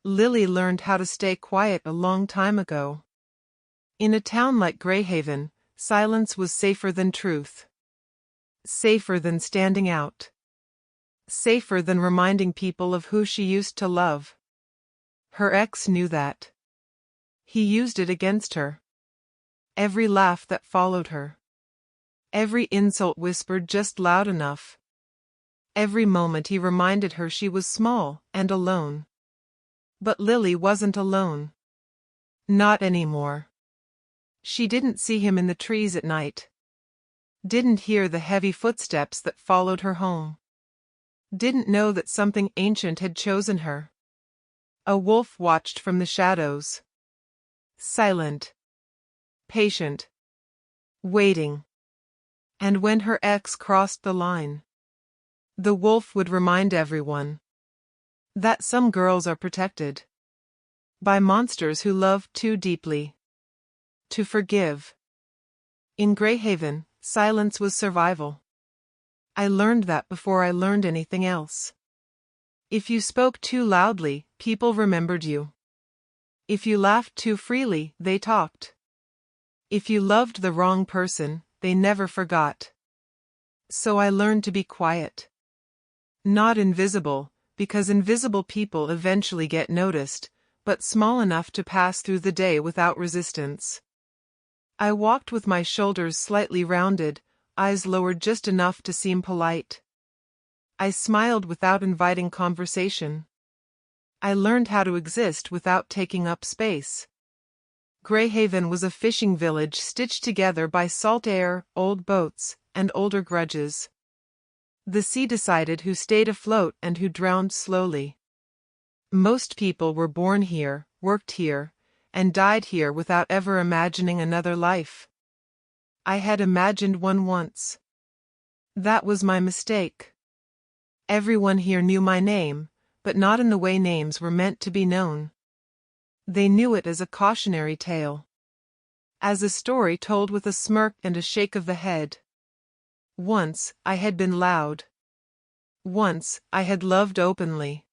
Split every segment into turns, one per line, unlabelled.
Lily learned how to stay quiet a long time ago. In a town like Greyhaven, silence was safer than truth. Safer than standing out. Safer than reminding people of who she used to love. Her ex knew that. He used it against her. Every laugh that followed her. Every insult whispered just loud enough. Every moment he reminded her she was small and alone. But Lily wasn't alone. Not anymore. She didn't see him in the trees at night. Didn't hear the heavy footsteps that followed her home. Didn't know that something ancient had chosen her. A wolf watched from the shadows. Silent. Patient. Waiting. And when her ex crossed the line, the wolf would remind everyone that some girls are protected by monsters who love too deeply to forgive. In Greyhaven, silence was survival. I learned that before I learned anything else. If you spoke too loudly, people remembered you. If you laughed too freely, they talked. If you loved the wrong person, they never forgot. So I learned to be quiet. Not invisible, because invisible people eventually get noticed, but small enough to pass through the day without resistance. I walked with my shoulders slightly rounded, eyes lowered just enough to seem polite. I smiled without inviting conversation. I learned how to exist without taking up space. Greyhaven was a fishing village stitched together by salt air, old boats, and older grudges. The sea decided who stayed afloat and who drowned slowly. Most people were born here, worked here, and died here without ever imagining another life. I had imagined one once. That was my mistake. Everyone here knew my name, but not in the way names were meant to be known. They knew it as a cautionary tale. As a story told with a smirk and a shake of the head. Once, I had been loud. Once, I had loved openly.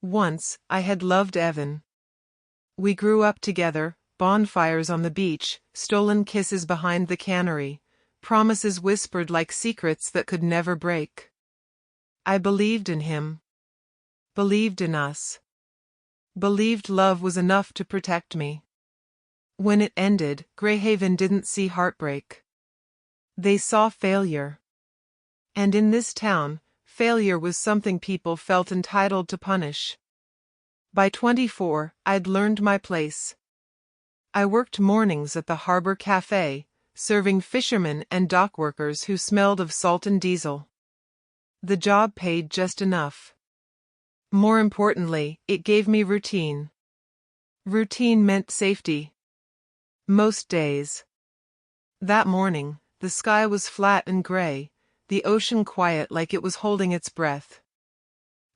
Once, I had loved Evan. We grew up together, bonfires on the beach, stolen kisses behind the cannery, promises whispered like secrets that could never break. I believed in him. Believed in us. Believed love was enough to protect me. When it ended, Greyhaven didn't see heartbreak. They saw failure. And in this town, failure was something people felt entitled to punish. By 24, I'd learned my place. I worked mornings at the harbor cafe, serving fishermen and dock workers who smelled of salt and diesel. The job paid just enough. More importantly, it gave me routine. Routine meant safety. Most days. That morning, the sky was flat and gray, the ocean quiet like it was holding its breath.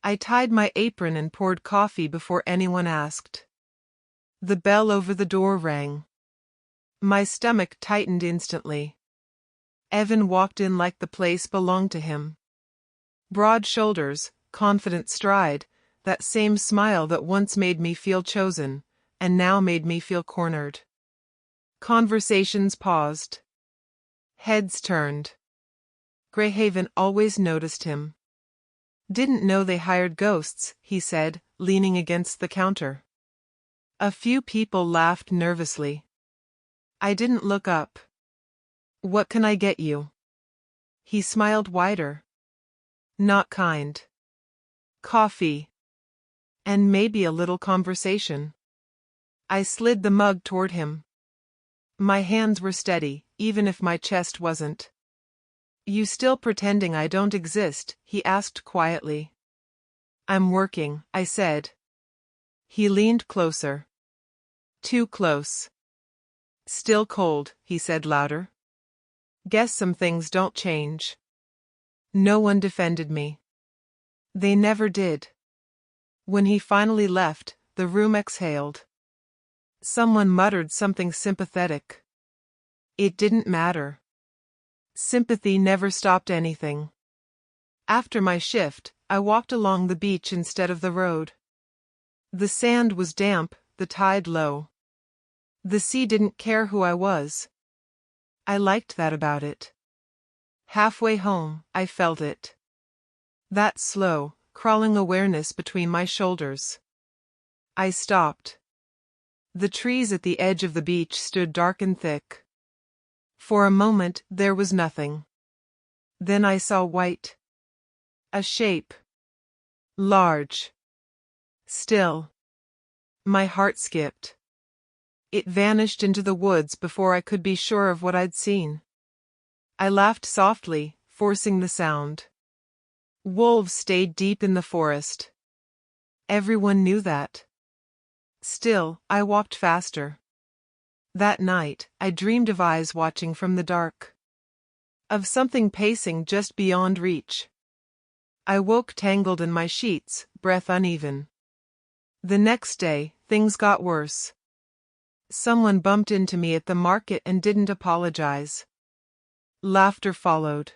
I tied my apron and poured coffee before anyone asked. The bell over the door rang. My stomach tightened instantly. Evan walked in like the place belonged to him. Broad shoulders, confident stride, that same smile that once made me feel chosen, and now made me feel cornered. Conversations paused. Heads turned. Greyhaven always noticed him. Didn't know they hired ghosts, he said, leaning against the counter. A few people laughed nervously. I didn't look up. What can I get you? He smiled wider. Not kind. Coffee. And maybe a little conversation. I slid the mug toward him. My hands were steady, even if my chest wasn't. You still pretending I don't exist? He asked quietly. I'm working, I said. He leaned closer. Too close. Still cold, he said louder. Guess some things don't change. No one defended me. They never did. When he finally left, the room exhaled. Someone muttered something sympathetic. It didn't matter. Sympathy never stopped anything. After my shift, I walked along the beach instead of the road. The sand was damp, the tide low. The sea didn't care who I was. I liked that about it. Halfway home, I felt it. That slow, crawling awareness between my shoulders. I stopped. The trees at the edge of the beach stood dark and thick. For a moment, there was nothing. Then I saw white. A shape. Large. Still. My heart skipped. It vanished into the woods before I could be sure of what I'd seen. I laughed softly, forcing the sound. Wolves stayed deep in the forest. Everyone knew that. Still, I walked faster. That night, I dreamed of eyes watching from the dark. Of something pacing just beyond reach. I woke tangled in my sheets, breath uneven. The next day, things got worse. Someone bumped into me at the market and didn't apologize. Laughter followed.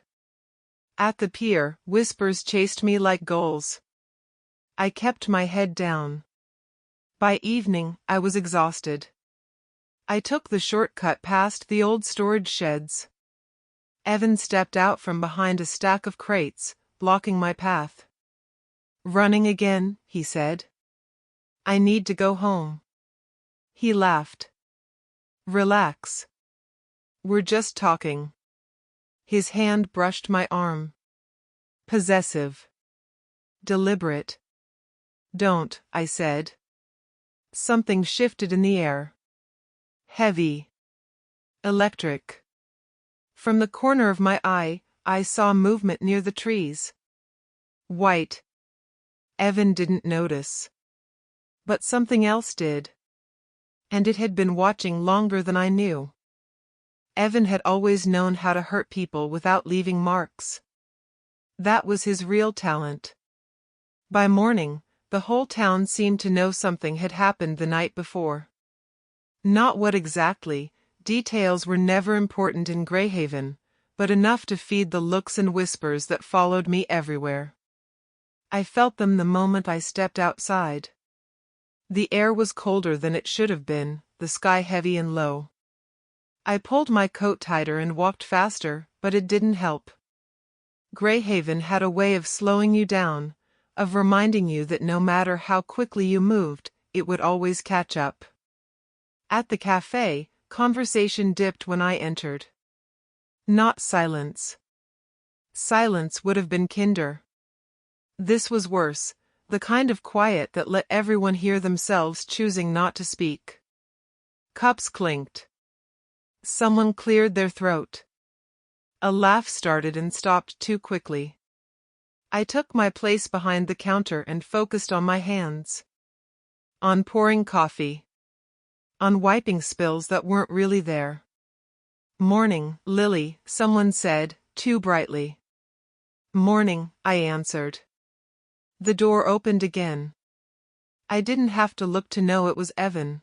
At the pier, whispers chased me like gulls. I kept my head down. By evening, I was exhausted. I took the shortcut past the old storage sheds. Evan stepped out from behind a stack of crates, blocking my path. "Running again," he said. "I need to go home." He laughed. "Relax. We're just talking." His hand brushed my arm. Possessive. Deliberate. "Don't," I said. Something shifted in the air. Heavy. Electric. From the corner of my eye, I saw movement near the trees. White. Evan didn't notice. But something else did. And it had been watching longer than I knew. Evan had always known how to hurt people without leaving marks. That was his real talent. By morning, the whole town seemed to know something had happened the night before. Not what exactly, details were never important in Greyhaven, but enough to feed the looks and whispers that followed me everywhere. I felt them the moment I stepped outside. The air was colder than it should have been, the sky heavy and low. I pulled my coat tighter and walked faster, but it didn't help. Greyhaven had a way of slowing you down, of reminding you that no matter how quickly you moved, it would always catch up. At the cafe, conversation dipped when I entered. Not silence. Silence would have been kinder. This was worse, the kind of quiet that let everyone hear themselves choosing not to speak. Cups clinked. Someone cleared their throat. A laugh started and stopped too quickly. I took my place behind the counter and focused on my hands. On pouring coffee. On wiping spills that weren't really there. "Morning, Lily," someone said, too brightly. "Morning," I answered. The door opened again. I didn't have to look to know it was Evan.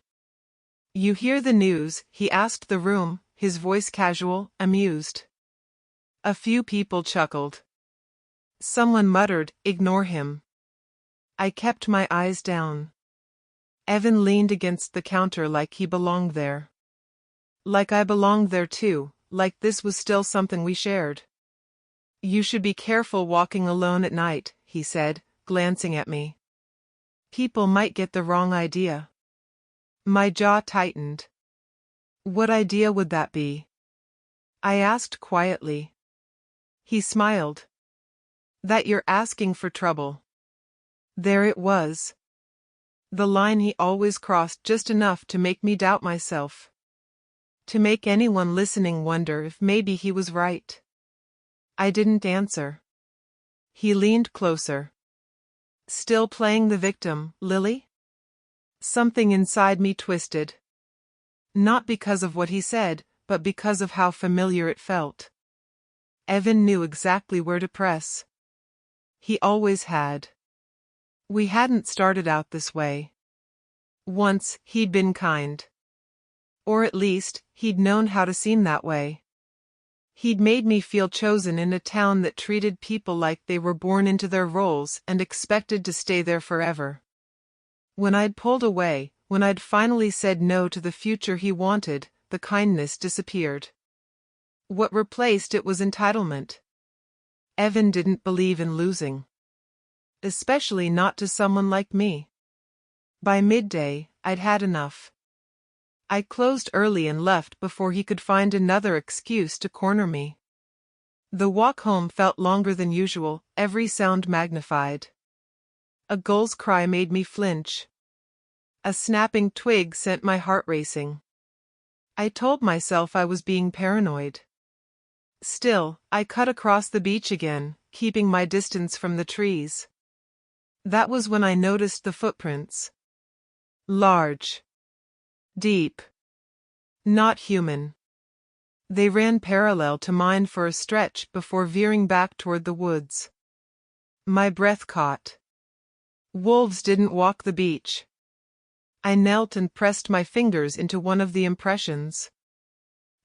"You hear the news?" he asked the room, his voice casual, amused. A few people chuckled. Someone muttered, "Ignore him." I kept my eyes down. Evan leaned against the counter like he belonged there. Like I belonged there too, like this was still something we shared. "You should be careful walking alone at night," he said, glancing at me. "People might get the wrong idea." My jaw tightened. "What idea would that be?" I asked quietly. He smiled. "That you're asking for trouble." There it was. The line he always crossed just enough to make me doubt myself. To make anyone listening wonder if maybe he was right. I didn't answer. He leaned closer. "Still playing the victim, Lily?" Something inside me twisted. Not because of what he said, but because of how familiar it felt. Evan knew exactly where to press. He always had. We hadn't started out this way. Once, he'd been kind. Or at least, he'd known how to seem that way. He'd made me feel chosen in a town that treated people like they were born into their roles and expected to stay there forever. When I'd pulled away, when I'd finally said no to the future he wanted, the kindness disappeared. What replaced it was entitlement. Evan didn't believe in losing. Especially not to someone like me. By midday, I'd had enough. I closed early and left before he could find another excuse to corner me. The walk home felt longer than usual, every sound magnified. A gull's cry made me flinch. A snapping twig sent my heart racing. I told myself I was being paranoid. Still, I cut across the beach again, keeping my distance from the trees. That was when I noticed the footprints. Large. Deep. Not human. They ran parallel to mine for a stretch before veering back toward the woods. My breath caught. Wolves didn't walk the beach. I knelt and pressed my fingers into one of the impressions.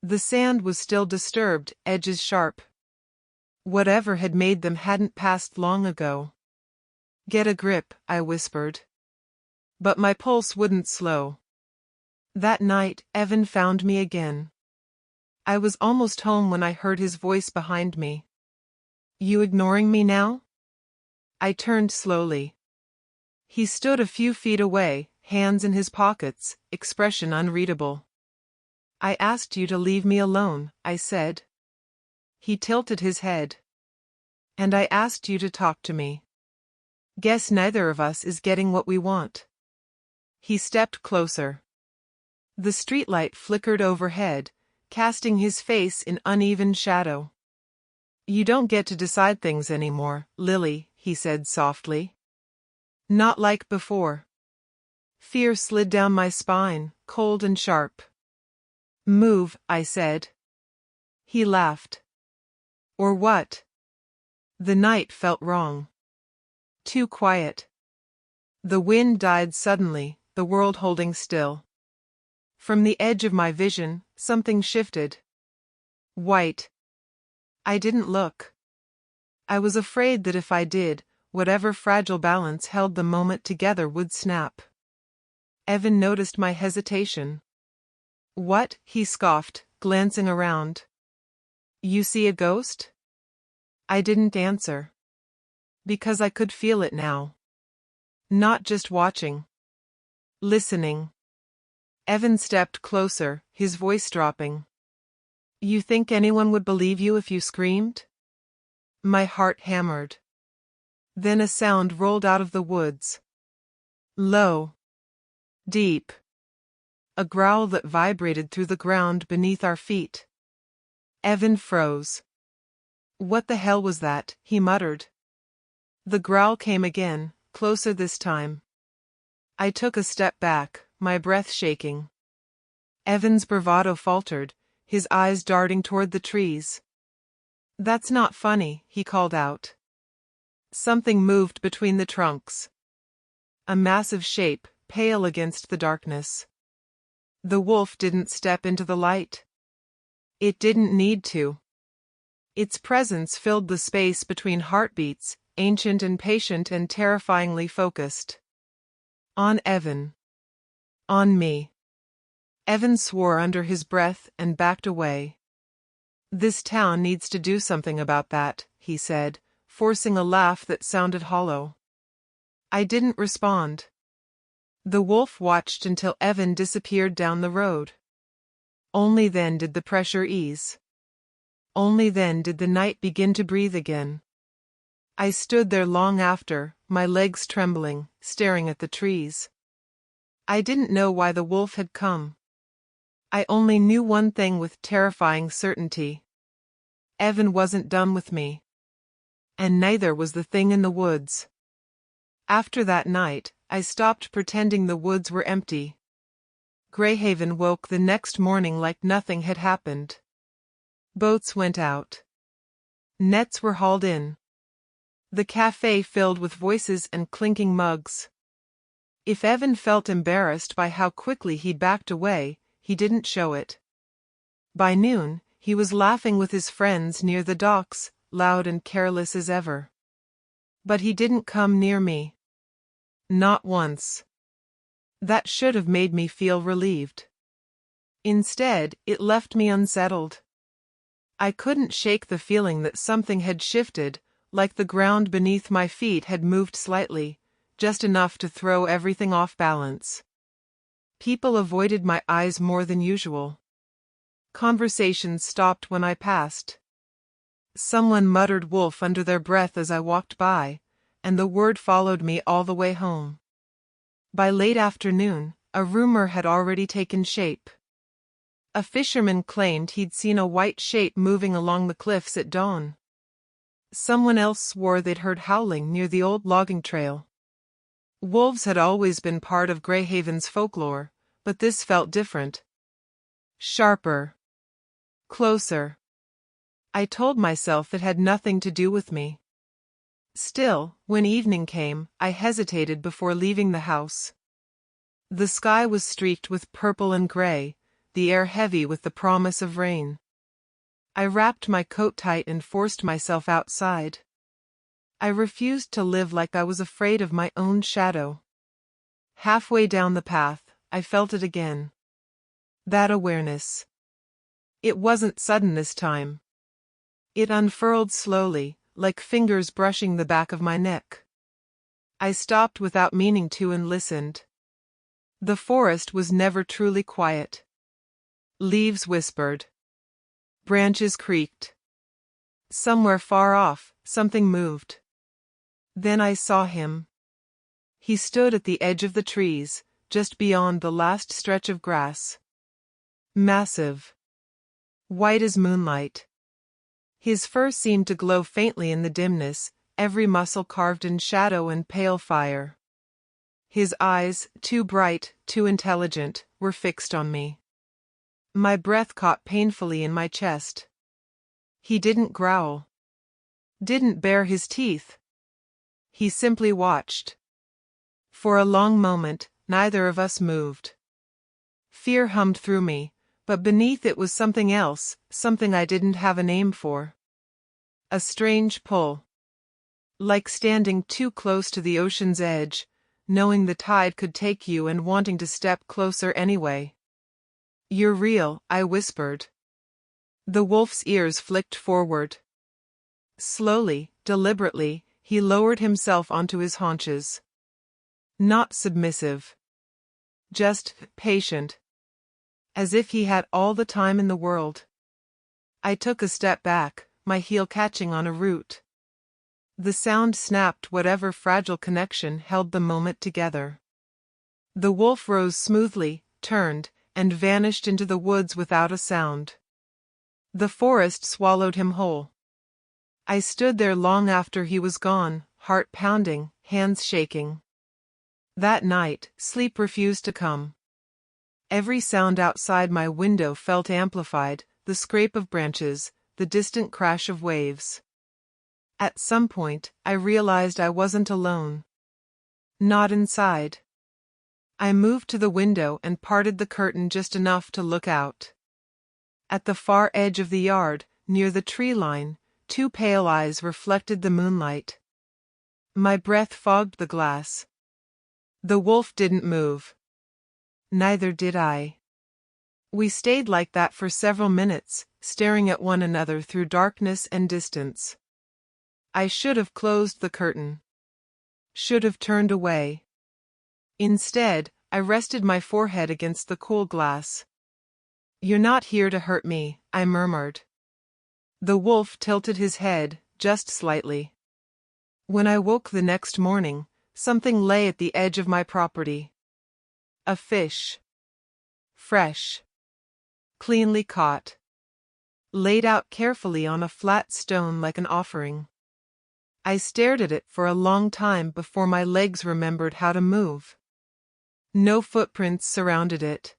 The sand was still disturbed, edges sharp. Whatever had made them hadn't passed long ago. Get a grip, I whispered. But my pulse wouldn't slow. That night, Evan found me again. I was almost home when I heard his voice behind me. You ignoring me now? I turned slowly. He stood a few feet away, hands in his pockets, expression unreadable. I asked you to leave me alone, I said. He tilted his head. And I asked you to talk to me. Guess neither of us is getting what we want. He stepped closer. The streetlight flickered overhead, casting his face in uneven shadow. You don't get to decide things anymore, Lily, he said softly. Not like before. Fear slid down my spine, cold and sharp. Move, I said. He laughed. Or what? The night felt wrong. Too quiet. The wind died suddenly, the world holding still. From the edge of my vision, something shifted. White. I didn't look. I was afraid that if I did, whatever fragile balance held the moment together would snap. Evan noticed my hesitation. What? He scoffed, glancing around. You see a ghost? I didn't answer. Because I could feel it now. Not just watching. Listening. Evan stepped closer, his voice dropping. You think anyone would believe you if you screamed? My heart hammered. Then a sound rolled out of the woods. Low. Deep. A growl that vibrated through the ground beneath our feet. Evan froze. What the hell was that? He muttered. The growl came again, closer this time. I took a step back, my breath shaking. Evan's bravado faltered, his eyes darting toward the trees. That's not funny, he called out. Something moved between the trunks. A massive shape, pale against the darkness. The wolf didn't step into the light. It didn't need to. Its presence filled the space between heartbeats, ancient and patient and terrifyingly focused. On Evan. On me. Evan swore under his breath and backed away. This town needs to do something about that, he said, forcing a laugh that sounded hollow. I didn't respond. The wolf watched until Evan disappeared down the road. Only then did the pressure ease. Only then did the night begin to breathe again. I stood there long after, my legs trembling, staring at the trees. I didn't know why the wolf had come. I only knew one thing with terrifying certainty. Evan wasn't done with me. And neither was the thing in the woods. After that night, I stopped pretending the woods were empty. Greyhaven woke the next morning like nothing had happened. Boats went out. Nets were hauled in. The cafe filled with voices and clinking mugs. If Evan felt embarrassed by how quickly he backed away, he didn't show it. By noon, he was laughing with his friends near the docks, loud and careless as ever. But he didn't come near me. Not once. That should have made me feel relieved. Instead, it left me unsettled. I couldn't shake the feeling that something had shifted, like the ground beneath my feet had moved slightly, just enough to throw everything off balance. People avoided my eyes more than usual. Conversations stopped when I passed. Someone muttered wolf under their breath as I walked by, and the word followed me all the way home. By late afternoon, a rumor had already taken shape. A fisherman claimed he'd seen a white shape moving along the cliffs at dawn. Someone else swore they'd heard howling near the old logging trail. Wolves had always been part of Greyhaven's folklore, but this felt different. Sharper. Closer. I told myself it had nothing to do with me. Still, when evening came, I hesitated before leaving the house. The sky was streaked with purple and gray, the air heavy with the promise of rain. I wrapped my coat tight and forced myself outside. I refused to live like I was afraid of my own shadow. Halfway down the path, I felt it again. That awareness. It wasn't sudden this time. It unfurled slowly, like fingers brushing the back of my neck. I stopped without meaning to and listened. The forest was never truly quiet. Leaves whispered. Branches creaked. Somewhere far off, something moved. Then I saw him. He stood at the edge of the trees, just beyond the last stretch of grass. Massive. White as moonlight. His fur seemed to glow faintly in the dimness, every muscle carved in shadow and pale fire. His eyes, too bright, too intelligent, were fixed on me. My breath caught painfully in my chest. He didn't growl. Didn't bare his teeth. He simply watched. For a long moment, neither of us moved. Fear hummed through me, but beneath it was something else, something I didn't have a name for. A strange pull. Like standing too close to the ocean's edge, knowing the tide could take you and wanting to step closer anyway. "You're real," I whispered. The wolf's ears flicked forward. Slowly, deliberately, he lowered himself onto his haunches. Not submissive. Just patient. As if he had all the time in the world. I took a step back, my heel catching on a root. The sound snapped whatever fragile connection held the moment together. The wolf rose smoothly, turned, and vanished into the woods without a sound. The forest swallowed him whole. I stood there long after he was gone, heart pounding, hands shaking. That night, sleep refused to come. Every sound outside my window felt amplified, the scrape of branches, the distant crash of waves. At some point, I realized I wasn't alone. Not inside. I moved to the window and parted the curtain just enough to look out. At the far edge of the yard, near the tree line, two pale eyes reflected the moonlight. My breath fogged the glass. The wolf didn't move. Neither did I. We stayed like that for several minutes, staring at one another through darkness and distance. I should have closed the curtain. Should have turned away. Instead, I rested my forehead against the cool glass. "You're not here to hurt me," I murmured. The wolf tilted his head, just slightly. When I woke the next morning, something lay at the edge of my property. A fish. Fresh. Cleanly caught. Laid out carefully on a flat stone like an offering. I stared at it for a long time before my legs remembered how to move. No footprints surrounded it.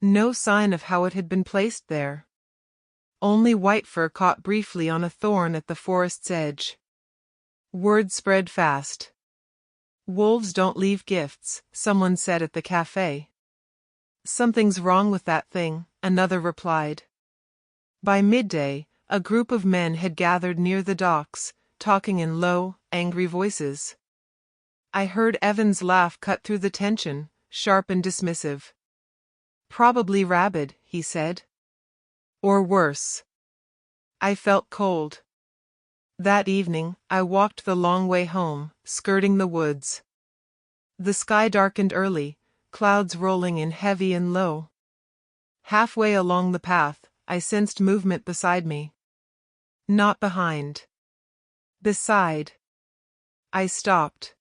No sign of how it had been placed there. Only white fur caught briefly on a thorn at the forest's edge. Word spread fast. "Wolves don't leave gifts," someone said at the cafe. "Something's wrong with that thing," another replied. By midday, a group of men had gathered near the docks, talking in low, angry voices. I heard Evan's laugh cut through the tension, sharp and dismissive. "Probably rabid," he said. "Or worse." I felt cold. That evening, I walked the long way home, skirting the woods. The sky darkened early, clouds rolling in heavy and low. Halfway along the path, I sensed movement beside me. Not behind. Beside. I stopped.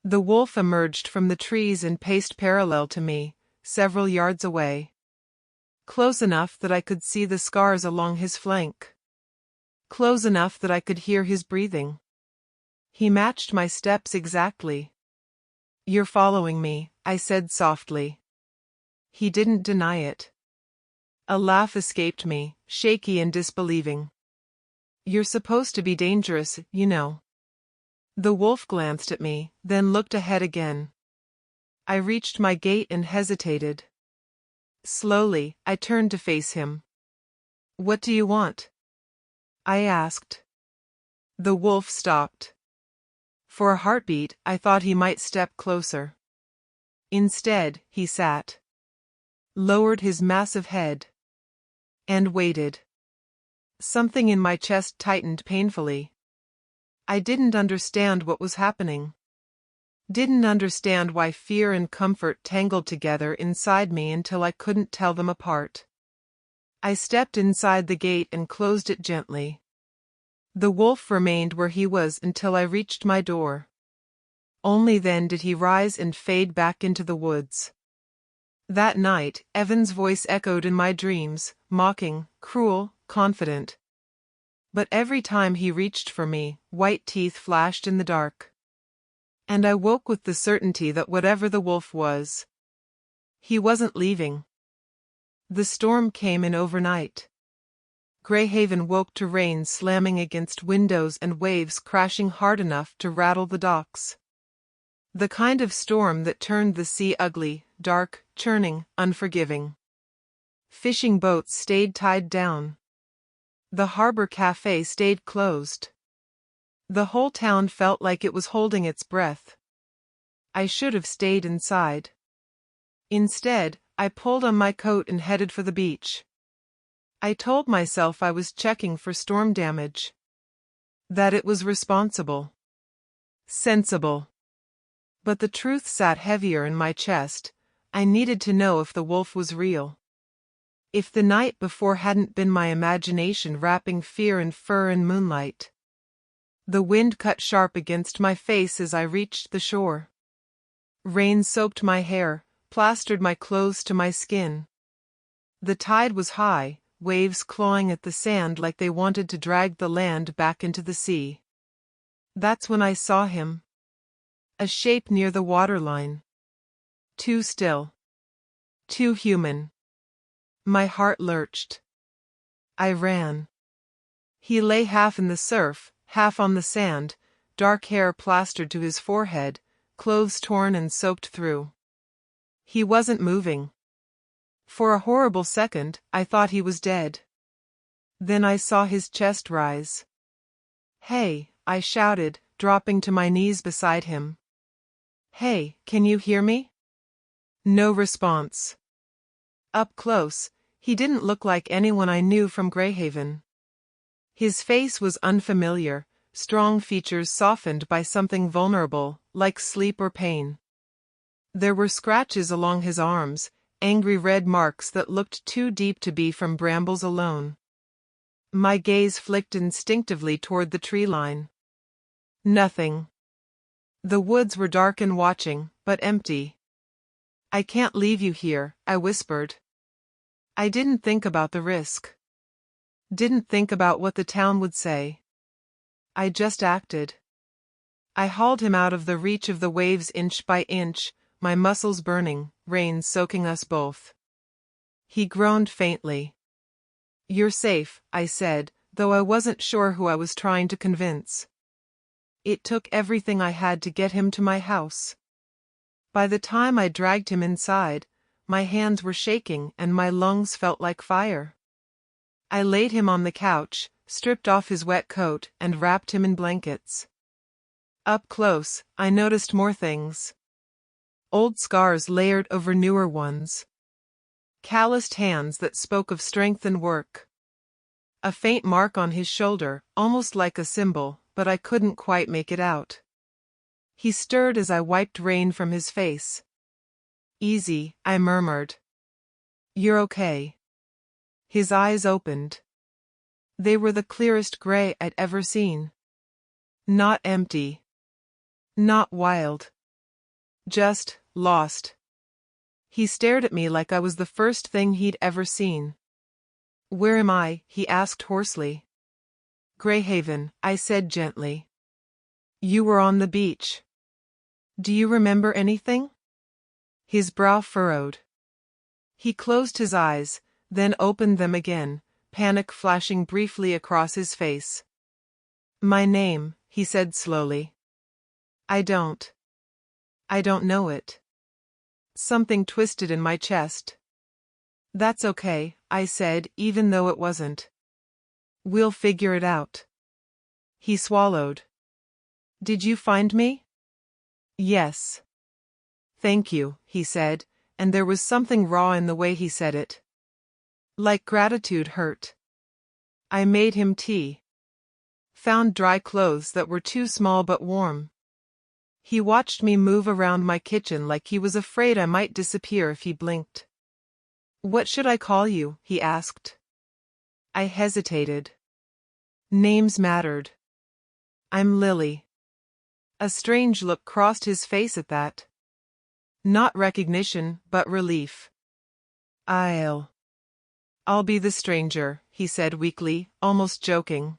The wolf emerged from the trees and paced parallel to me, several yards away. Close enough that I could see the scars along his flank. Close enough that I could hear his breathing. He matched my steps exactly. "You're following me," I said softly. He didn't deny it. A laugh escaped me, shaky and disbelieving. "You're supposed to be dangerous, you know." The wolf glanced at me, then looked ahead again. I reached my gate and hesitated. Slowly, I turned to face him. "What do you want?" I asked. The wolf stopped. For a heartbeat, I thought he might step closer. Instead, he sat, lowered his massive head, and waited. Something in my chest tightened painfully. I didn't understand what was happening. Didn't understand why fear and comfort tangled together inside me until I couldn't tell them apart. I stepped inside the gate and closed it gently. The wolf remained where he was until I reached my door. Only then did he rise and fade back into the woods. That night, Evan's voice echoed in my dreams, mocking, cruel, confident. But every time he reached for me, white teeth flashed in the dark. And I woke with the certainty that whatever the wolf was, he wasn't leaving. The storm came in overnight. Greyhaven woke to rain slamming against windows and waves crashing hard enough to rattle the docks. The kind of storm that turned the sea ugly, dark, churning, unforgiving. Fishing boats stayed tied down. The harbor cafe stayed closed. The whole town felt like it was holding its breath. I should have stayed inside. Instead, I pulled on my coat and headed for the beach. I told myself I was checking for storm damage. That it was responsible. Sensible. But the truth sat heavier in my chest. I needed to know if the wolf was real. If the night before hadn't been my imagination wrapping fear in fur and moonlight. The wind cut sharp against my face as I reached the shore. Rain soaked my hair, plastered my clothes to my skin. The tide was high, waves clawing at the sand like they wanted to drag the land back into the sea. That's when I saw him. A shape near the waterline. Too still. Too human. My heart lurched. I ran. He lay half in the surf, half on the sand, dark hair plastered to his forehead, clothes torn and soaked through. He wasn't moving. For a horrible second, I thought he was dead. Then I saw his chest rise. "Hey," I shouted, dropping to my knees beside him. "Hey, can you hear me?" No response. Up close, he didn't look like anyone I knew from Greyhaven. His face was unfamiliar, strong features softened by something vulnerable, like sleep or pain. There were scratches along his arms, angry red marks that looked too deep to be from brambles alone. My gaze flicked instinctively toward the tree line. Nothing. The woods were dark and watching, but empty. "I can't leave you here," I whispered. I didn't think about the risk. Didn't think about what the town would say. I just acted. I hauled him out of the reach of the waves inch by inch, my muscles burning, rain soaking us both. He groaned faintly. "You're safe," I said, though I wasn't sure who I was trying to convince. It took everything I had to get him to my house. By the time I dragged him inside, my hands were shaking and my lungs felt like fire. I laid him on the couch, stripped off his wet coat, and wrapped him in blankets. Up close, I noticed more things. Old scars layered over newer ones. Calloused hands that spoke of strength and work. A faint mark on his shoulder, almost like a symbol, but I couldn't quite make it out. He stirred as I wiped rain from his face. "Easy," I murmured. "You're okay." His eyes opened. They were the clearest gray I'd ever seen. Not empty. Not wild. Just lost. He stared at me like I was the first thing he'd ever seen. "Where am I?" he asked hoarsely. "Greyhaven," I said gently. "You were on the beach. Do you remember anything?" His brow furrowed. He closed his eyes, then opened them again, panic flashing briefly across his face. "My name," he said slowly. I don't know it." Something twisted in my chest. "That's okay," I said, even though it wasn't. "We'll figure it out." He swallowed. "Did you find me?" "Yes." "Thank you," he said, and there was something raw in the way he said it. Like gratitude hurt. I made him tea. Found dry clothes that were too small but warm. He watched me move around my kitchen like he was afraid I might disappear if he blinked. "What should I call you?" he asked. I hesitated. Names mattered. "I'm Lily." A strange look crossed his face at that. Not recognition, but relief. I'll be the stranger," he said weakly, almost joking.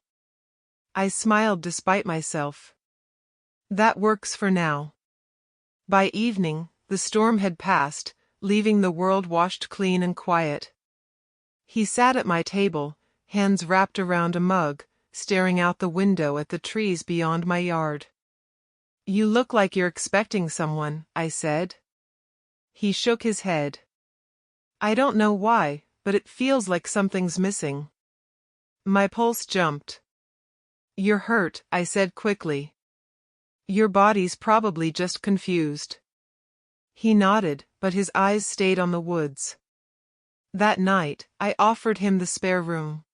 I smiled despite myself. "That works for now." By evening, the storm had passed, leaving the world washed clean and quiet. He sat at my table, hands wrapped around a mug, staring out the window at the trees beyond my yard. "You look like you're expecting someone," I said. He shook his head. "I don't know why, but it feels like something's missing." My pulse jumped. "You're hurt," I said quickly. "Your body's probably just confused." He nodded, but his eyes stayed on the woods. That night, I offered him the spare room.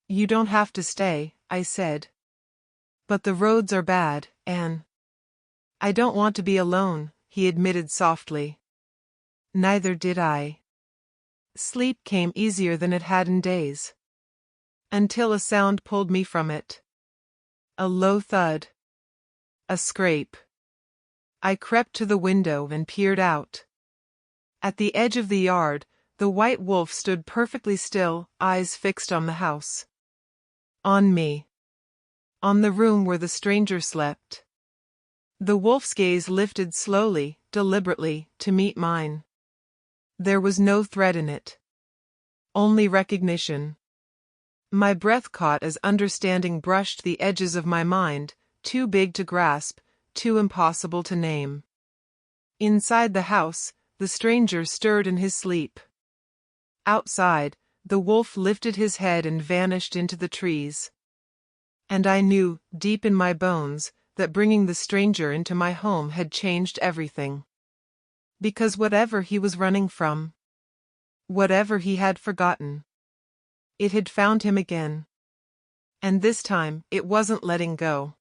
"You don't have to stay," I said. "But the roads are bad, and I don't want to be alone," he admitted softly. Neither did I. Sleep came easier than it had in days. Until a sound pulled me from it. A low thud. A scrape. I crept to the window and peered out. At the edge of the yard, the white wolf stood perfectly still, eyes fixed on the house. On me. On the room where the stranger slept. The wolf's gaze lifted slowly, deliberately, to meet mine. There was no threat in it. Only recognition. My breath caught as understanding brushed the edges of my mind, too big to grasp, too impossible to name. Inside the house, the stranger stirred in his sleep. Outside, the wolf lifted his head and vanished into the trees. And I knew, deep in my bones, that bringing the stranger into my home had changed everything. Because whatever he was running from, whatever he had forgotten, it had found him again. And this time, it wasn't letting go.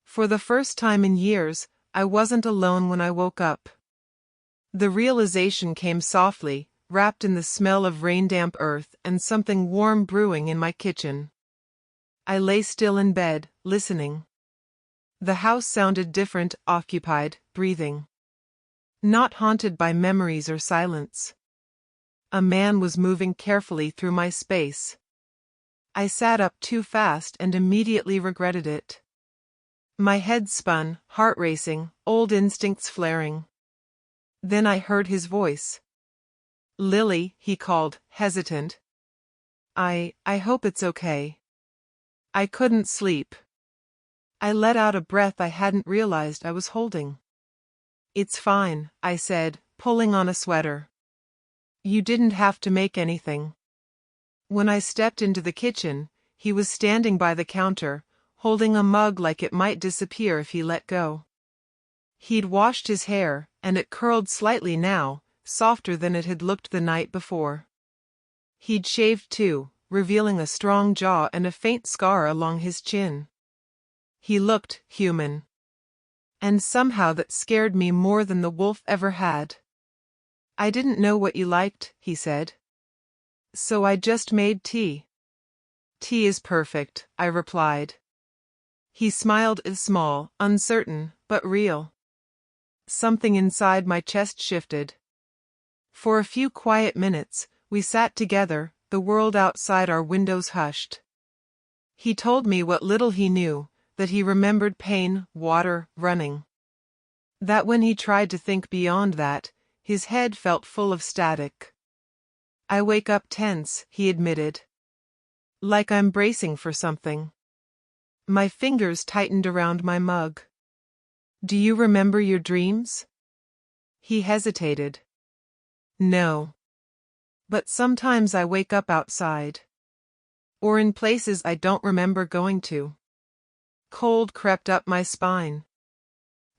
For the first time in years, I wasn't alone when I woke up. The realization came softly, wrapped in the smell of rain-damp earth and something warm brewing in my kitchen. I lay still in bed, listening. The house sounded different, occupied, breathing. Not haunted by memories or silence. A man was moving carefully through my space. I sat up too fast and immediately regretted it. My head spun, heart racing, old instincts flaring. Then I heard his voice. "Lily," he called, hesitant. I hope it's okay." I couldn't sleep. I let out a breath I hadn't realized I was holding. "It's fine," I said, pulling on a sweater. "You didn't have to make anything." When I stepped into the kitchen, he was standing by the counter, holding a mug like it might disappear if he let go. He'd washed his hair, and it curled slightly now, softer than it had looked the night before. He'd shaved too, revealing a strong jaw and a faint scar along his chin. He looked human. And somehow that scared me more than the wolf ever had. "I didn't know what you liked," he said. "So I just made tea." "Tea is perfect," I replied. He smiled, small, uncertain, but real. Something inside my chest shifted. For a few quiet minutes, we sat together, the world outside our windows hushed. He told me what little he knew, that he remembered pain, water, running. That when he tried to think beyond that, his head felt full of static. "I wake up tense," he admitted. "Like I'm bracing for something." My fingers tightened around my mug. "Do you remember your dreams?" He hesitated. "No. But sometimes I wake up outside. Or in places I don't remember going to." Cold crept up my spine.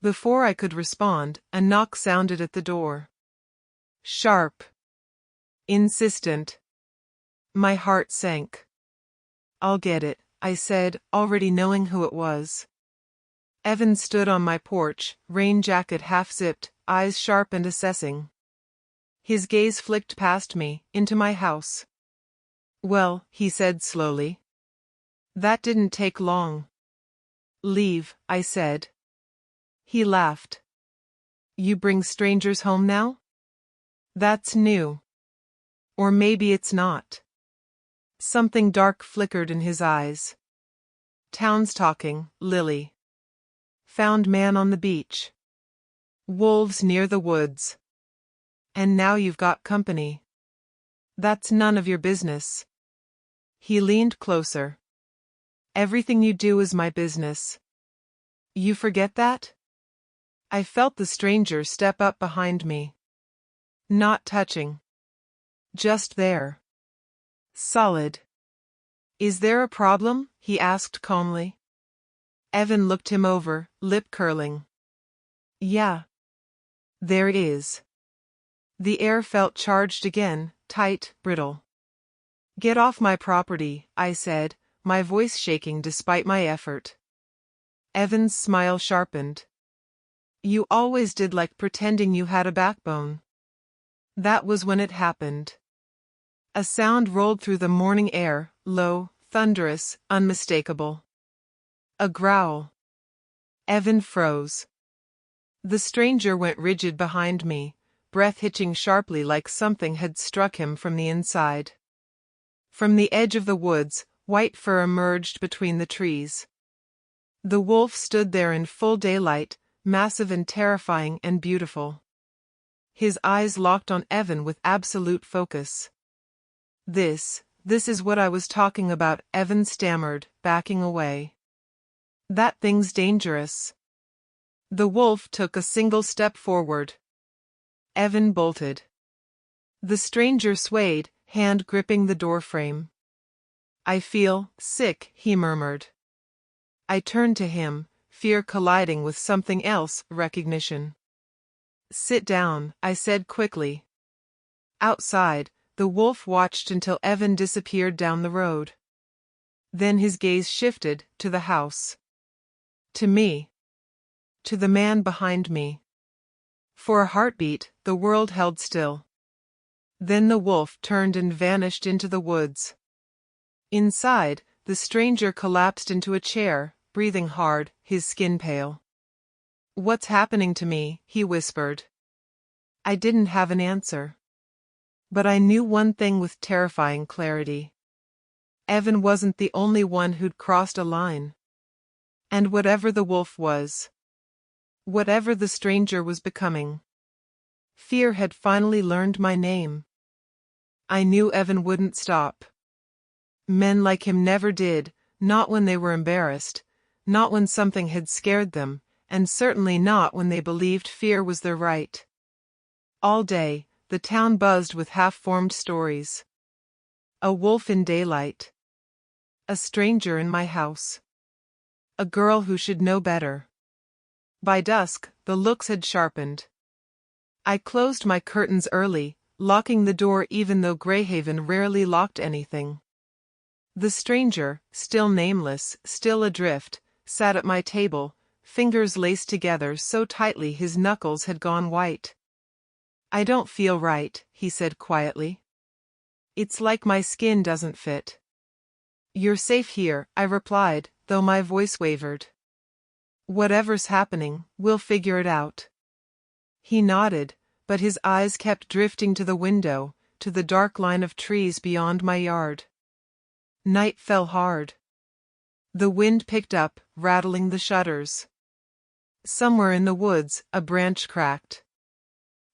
Before I could respond, a knock sounded at the door. Sharp. Insistent. My heart sank. "I'll get it," I said, already knowing who it was. Evan stood on my porch, rain jacket half-zipped, eyes sharp and assessing. His gaze flicked past me, into my house. "Well," he said slowly. "That didn't take long." "Leave," I said. He laughed. "You bring strangers home now? That's new. Or maybe it's not." Something dark flickered in his eyes. "Town's talking, Lily. Found man on the beach. Wolves near the woods. And now you've got company. That's none of your business." He leaned closer. "Everything you do is my business. You forget that?" I felt the stranger step up behind me. Not touching. Just there. Solid. "Is there a problem?" he asked calmly. Evan looked him over, lip curling. "Yeah. There is." The air felt charged again, tight, brittle. "Get off my property," I said, my voice shaking despite my effort. Evan's smile sharpened. "You always did like pretending you had a backbone." That was when it happened. A sound rolled through the morning air, low, thunderous, unmistakable. A growl. Evan froze. The stranger went rigid behind me, breath hitching sharply like something had struck him from the inside. From the edge of the woods, white fur emerged between the trees. The wolf stood there in full daylight, massive and terrifying and beautiful. His eyes locked on Evan with absolute focus. This is what I was talking about," Evan stammered, backing away. "That thing's dangerous." The wolf took a single step forward. Evan bolted. The stranger swayed, hand gripping the doorframe. "I feel sick," he murmured. I turned to him, fear colliding with something else, recognition. "Sit down," I said quickly. Outside, the wolf watched until Evan disappeared down the road. Then his gaze shifted to the house. To me. To the man behind me. For a heartbeat, the world held still. Then the wolf turned and vanished into the woods. Inside, the stranger collapsed into a chair, breathing hard, his skin pale. "What's happening to me?" he whispered. I didn't have an answer. But I knew one thing with terrifying clarity. Evan wasn't the only one who'd crossed a line. And whatever the wolf was, whatever the stranger was becoming, fear had finally learned my name. I knew Evan wouldn't stop. Men like him never did, not when they were embarrassed, not when something had scared them, and certainly not when they believed fear was their right. All day, the town buzzed with half-formed stories. A wolf in daylight. A stranger in my house. A girl who should know better. By dusk, the looks had sharpened. I closed my curtains early, locking the door even though Greyhaven rarely locked anything. The stranger, still nameless, still adrift, sat at my table, fingers laced together so tightly his knuckles had gone white. "I don't feel right," he said quietly. "It's like my skin doesn't fit." "You're safe here," I replied, though my voice wavered. "Whatever's happening, we'll figure it out." He nodded, but his eyes kept drifting to the window, to the dark line of trees beyond my yard. Night fell hard. The wind picked up, rattling the shutters. Somewhere in the woods, a branch cracked.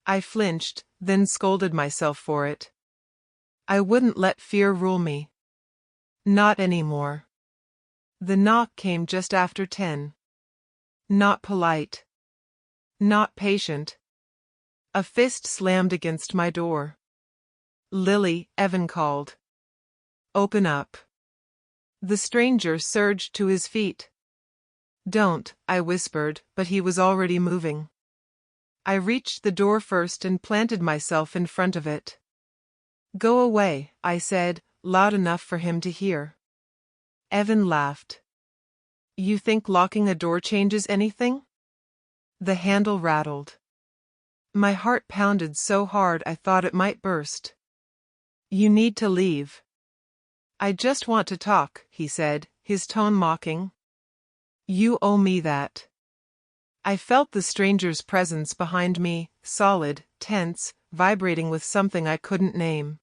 I flinched, then scolded myself for it. I wouldn't let fear rule me. Not anymore. The knock came just after 10. Not polite. Not patient. A fist slammed against my door. "Lily," Evan called. "Open up." The stranger surged to his feet. "Don't," I whispered, but he was already moving. I reached the door first and planted myself in front of it. "Go away," I said, loud enough for him to hear. Evan laughed. "You think locking a door changes anything?" The handle rattled. My heart pounded so hard I thought it might burst. "You need to leave." "I just want to talk," he said, his tone mocking. "You owe me that." I felt the stranger's presence behind me, solid, tense, vibrating with something I couldn't name.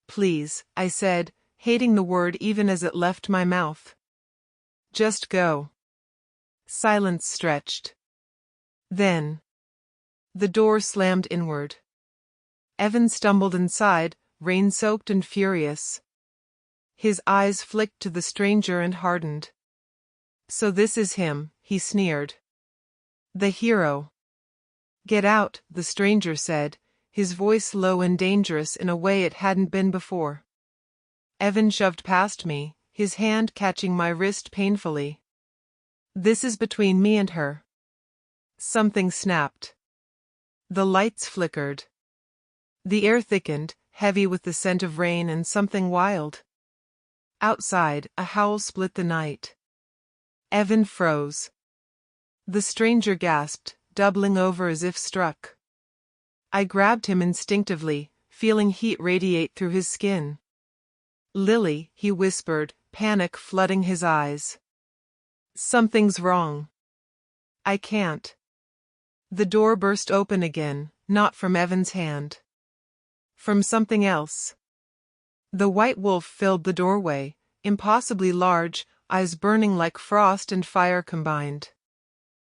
"Please," I said, hating the word even as it left my mouth. "Just go." Silence stretched. Then the door slammed inward. Evan stumbled inside, rain-soaked and furious. His eyes flicked to the stranger and hardened. "So this is him," he sneered. "The hero." "Get out," the stranger said, his voice low and dangerous in a way it hadn't been before. Evan shoved past me, his hand catching my wrist painfully. "This is between me and her." Something snapped. The lights flickered. The air thickened, heavy with the scent of rain and something wild. Outside, a howl split the night. Evan froze. The stranger gasped, doubling over as if struck. I grabbed him instinctively, feeling heat radiate through his skin. "Lily," he whispered, panic flooding his eyes. "Something's wrong." "I can't." The door burst open again, not from Evan's hand. From something else. The white wolf filled the doorway, impossibly large, eyes burning like frost and fire combined.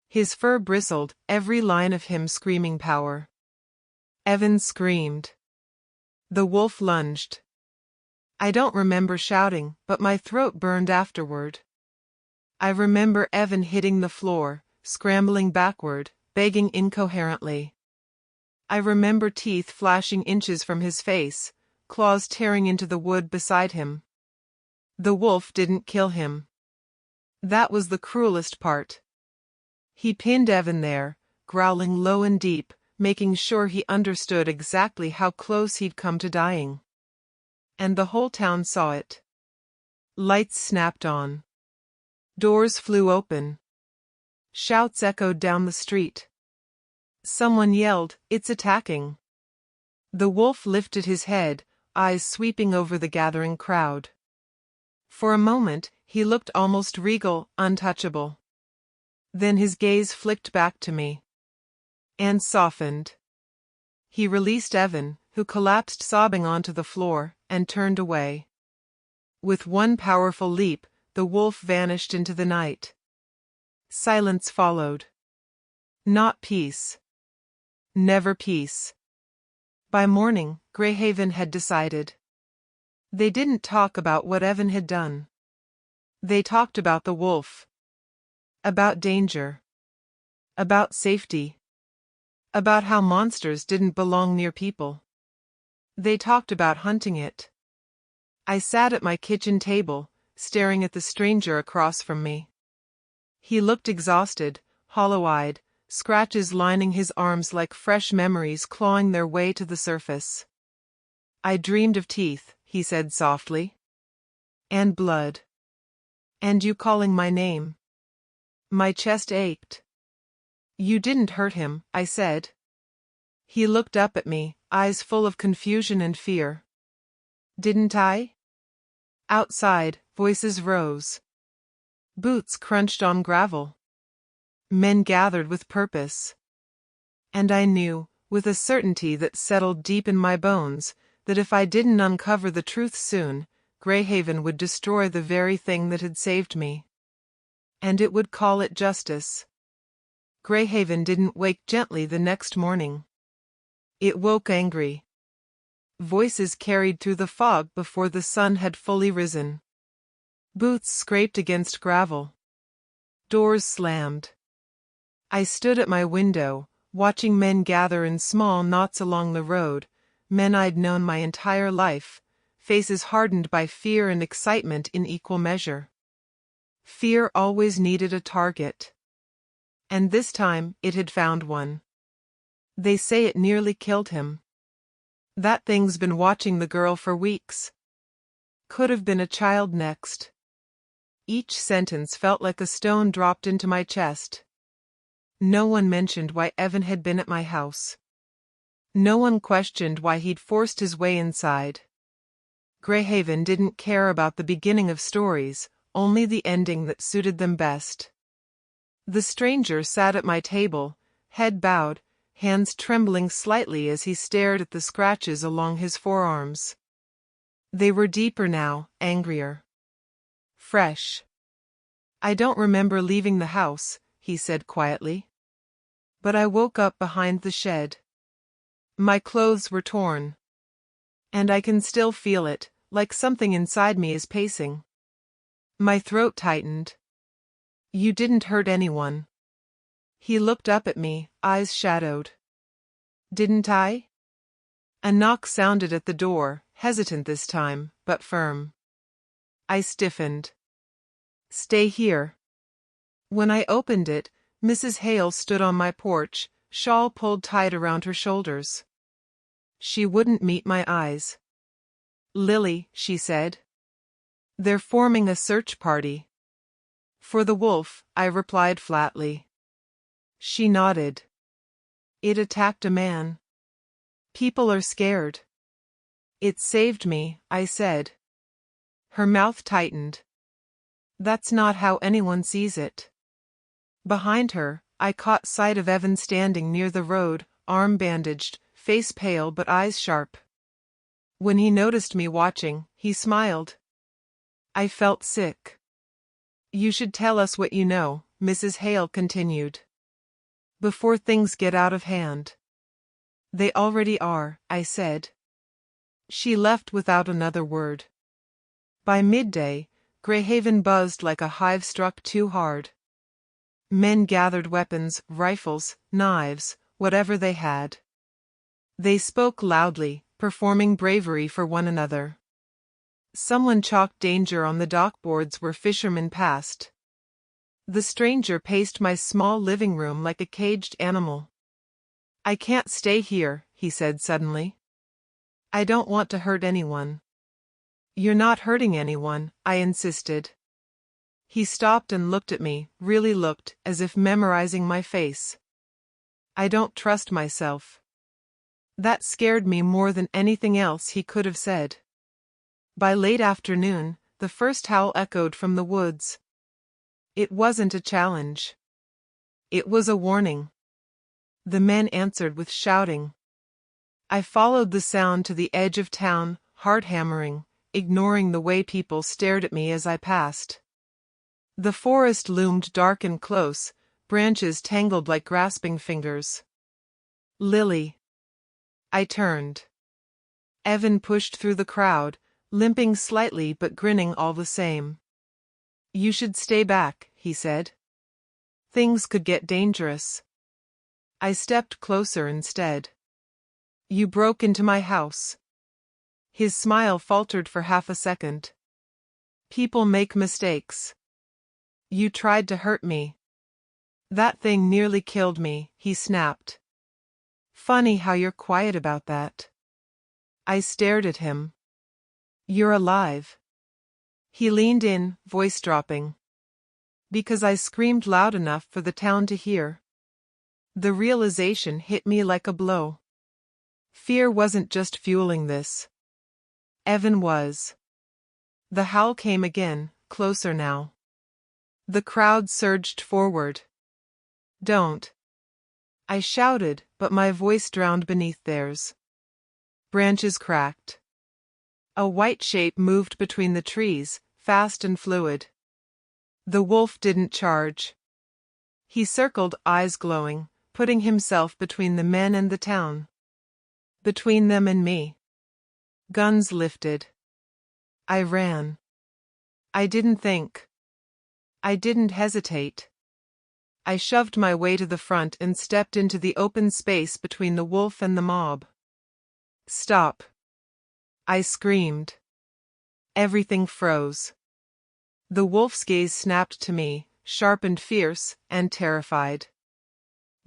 His fur bristled, every line of him screaming power. Evan screamed. The wolf lunged. I don't remember shouting, but my throat burned afterward. I remember Evan hitting the floor, scrambling backward, begging incoherently. I remember teeth flashing inches from his face, claws tearing into the wood beside him. The wolf didn't kill him. That was the cruelest part. He pinned Evan there, growling low and deep, making sure he understood exactly how close he'd come to dying. And the whole town saw it. Lights snapped on. Doors flew open. Shouts echoed down the street. Someone yelled, "It's attacking!" The wolf lifted his head, eyes sweeping over the gathering crowd. For a moment, he looked almost regal, untouchable. Then his gaze flicked back to me. And softened. He released Evan, who collapsed sobbing onto the floor, and turned away. With one powerful leap, the wolf vanished into the night. Silence followed. Not peace. Never peace. By morning, Greyhaven had decided. They didn't talk about what Evan had done. They talked about the wolf. About danger. About safety. About how monsters didn't belong near people. They talked about hunting it. I sat at my kitchen table, staring at the stranger across from me. He looked exhausted, hollow-eyed, scratches lining his arms like fresh memories clawing their way to the surface. I dreamed of teeth, he said softly. And blood. And you calling my name. My chest ached. You didn't hurt him, I said. He looked up at me, eyes full of confusion and fear. Didn't I? Outside, voices rose. Boots crunched on gravel. Men gathered with purpose. And I knew, with a certainty that settled deep in my bones, that if I didn't uncover the truth soon, Greyhaven would destroy the very thing that had saved me. And it would call it justice. Greyhaven didn't wake gently the next morning. It woke angry. Voices carried through the fog before the sun had fully risen. Boots scraped against gravel. Doors slammed. I stood at my window, watching men gather in small knots along the road, men I'd known my entire life, faces hardened by fear and excitement in equal measure. Fear always needed a target. And this time it had found one. They say it nearly killed him. That thing's been watching the girl for weeks. Could have been a child next. Each sentence felt like a stone dropped into my chest. No one mentioned why Evan had been at my house. No one questioned why he'd forced his way inside. Greyhaven didn't care about the beginning of stories, only the ending that suited them best. The stranger sat at my table, head bowed, hands trembling slightly as he stared at the scratches along his forearms. They were deeper now, angrier. Fresh. I don't remember leaving the house, he said quietly. But I woke up behind the shed. My clothes were torn. And I can still feel it, like something inside me is pacing. My throat tightened. You didn't hurt anyone. He looked up at me, eyes shadowed. Didn't I? A knock sounded at the door, hesitant this time, but firm. I stiffened. Stay here. When I opened it, Mrs. Hale stood on my porch, shawl pulled tight around her shoulders. She wouldn't meet my eyes. Lily, she said. They're forming a search party. For the wolf, I replied flatly. She nodded. It attacked a man. People are scared. It saved me, I said. Her mouth tightened. That's not how anyone sees it. Behind her, I caught sight of Evan standing near the road, arm bandaged, face pale but eyes sharp. When he noticed me watching, he smiled. I felt sick. You should tell us what you know, Mrs. Hale continued. Before things get out of hand. They already are, I said. She left without another word. By midday, Greyhaven buzzed like a hive struck too hard. Men gathered weapons, rifles, knives, whatever they had. They spoke loudly, performing bravery for one another. Someone chalked danger on the dockboards where fishermen passed. The stranger paced my small living room like a caged animal. I can't stay here, he said suddenly. I don't want to hurt anyone. You're not hurting anyone, I insisted. He stopped and looked at me, really looked, as if memorizing my face. I don't trust myself. That scared me more than anything else he could have said. By late afternoon, the first howl echoed from the woods. It wasn't a challenge. It was a warning. The men answered with shouting. I followed the sound to the edge of town, heart hammering, ignoring the way people stared at me as I passed. The forest loomed dark and close, branches tangled like grasping fingers. Lily. I turned. Evan pushed through the crowd, limping slightly but grinning all the same. You should stay back, he said. Things could get dangerous. I stepped closer instead. You broke into my house. His smile faltered for half a second. People make mistakes. You tried to hurt me. That thing nearly killed me, he snapped. Funny how you're quiet about that. I stared at him. You're alive. He leaned in, voice dropping. Because I screamed loud enough for the town to hear. The realization hit me like a blow. Fear wasn't just fueling this. Evan was. The howl came again, closer now. The crowd surged forward. Don't. I shouted, but my voice drowned beneath theirs. Branches cracked. A white shape moved between the trees, fast and fluid. The wolf didn't charge. He circled, eyes glowing, putting himself between the men and the town. Between them and me. Guns lifted. I ran. I didn't think. I didn't hesitate. I shoved my way to the front and stepped into the open space between the wolf and the mob. Stop. I screamed. Everything froze. The wolf's gaze snapped to me, sharp and fierce, and terrified.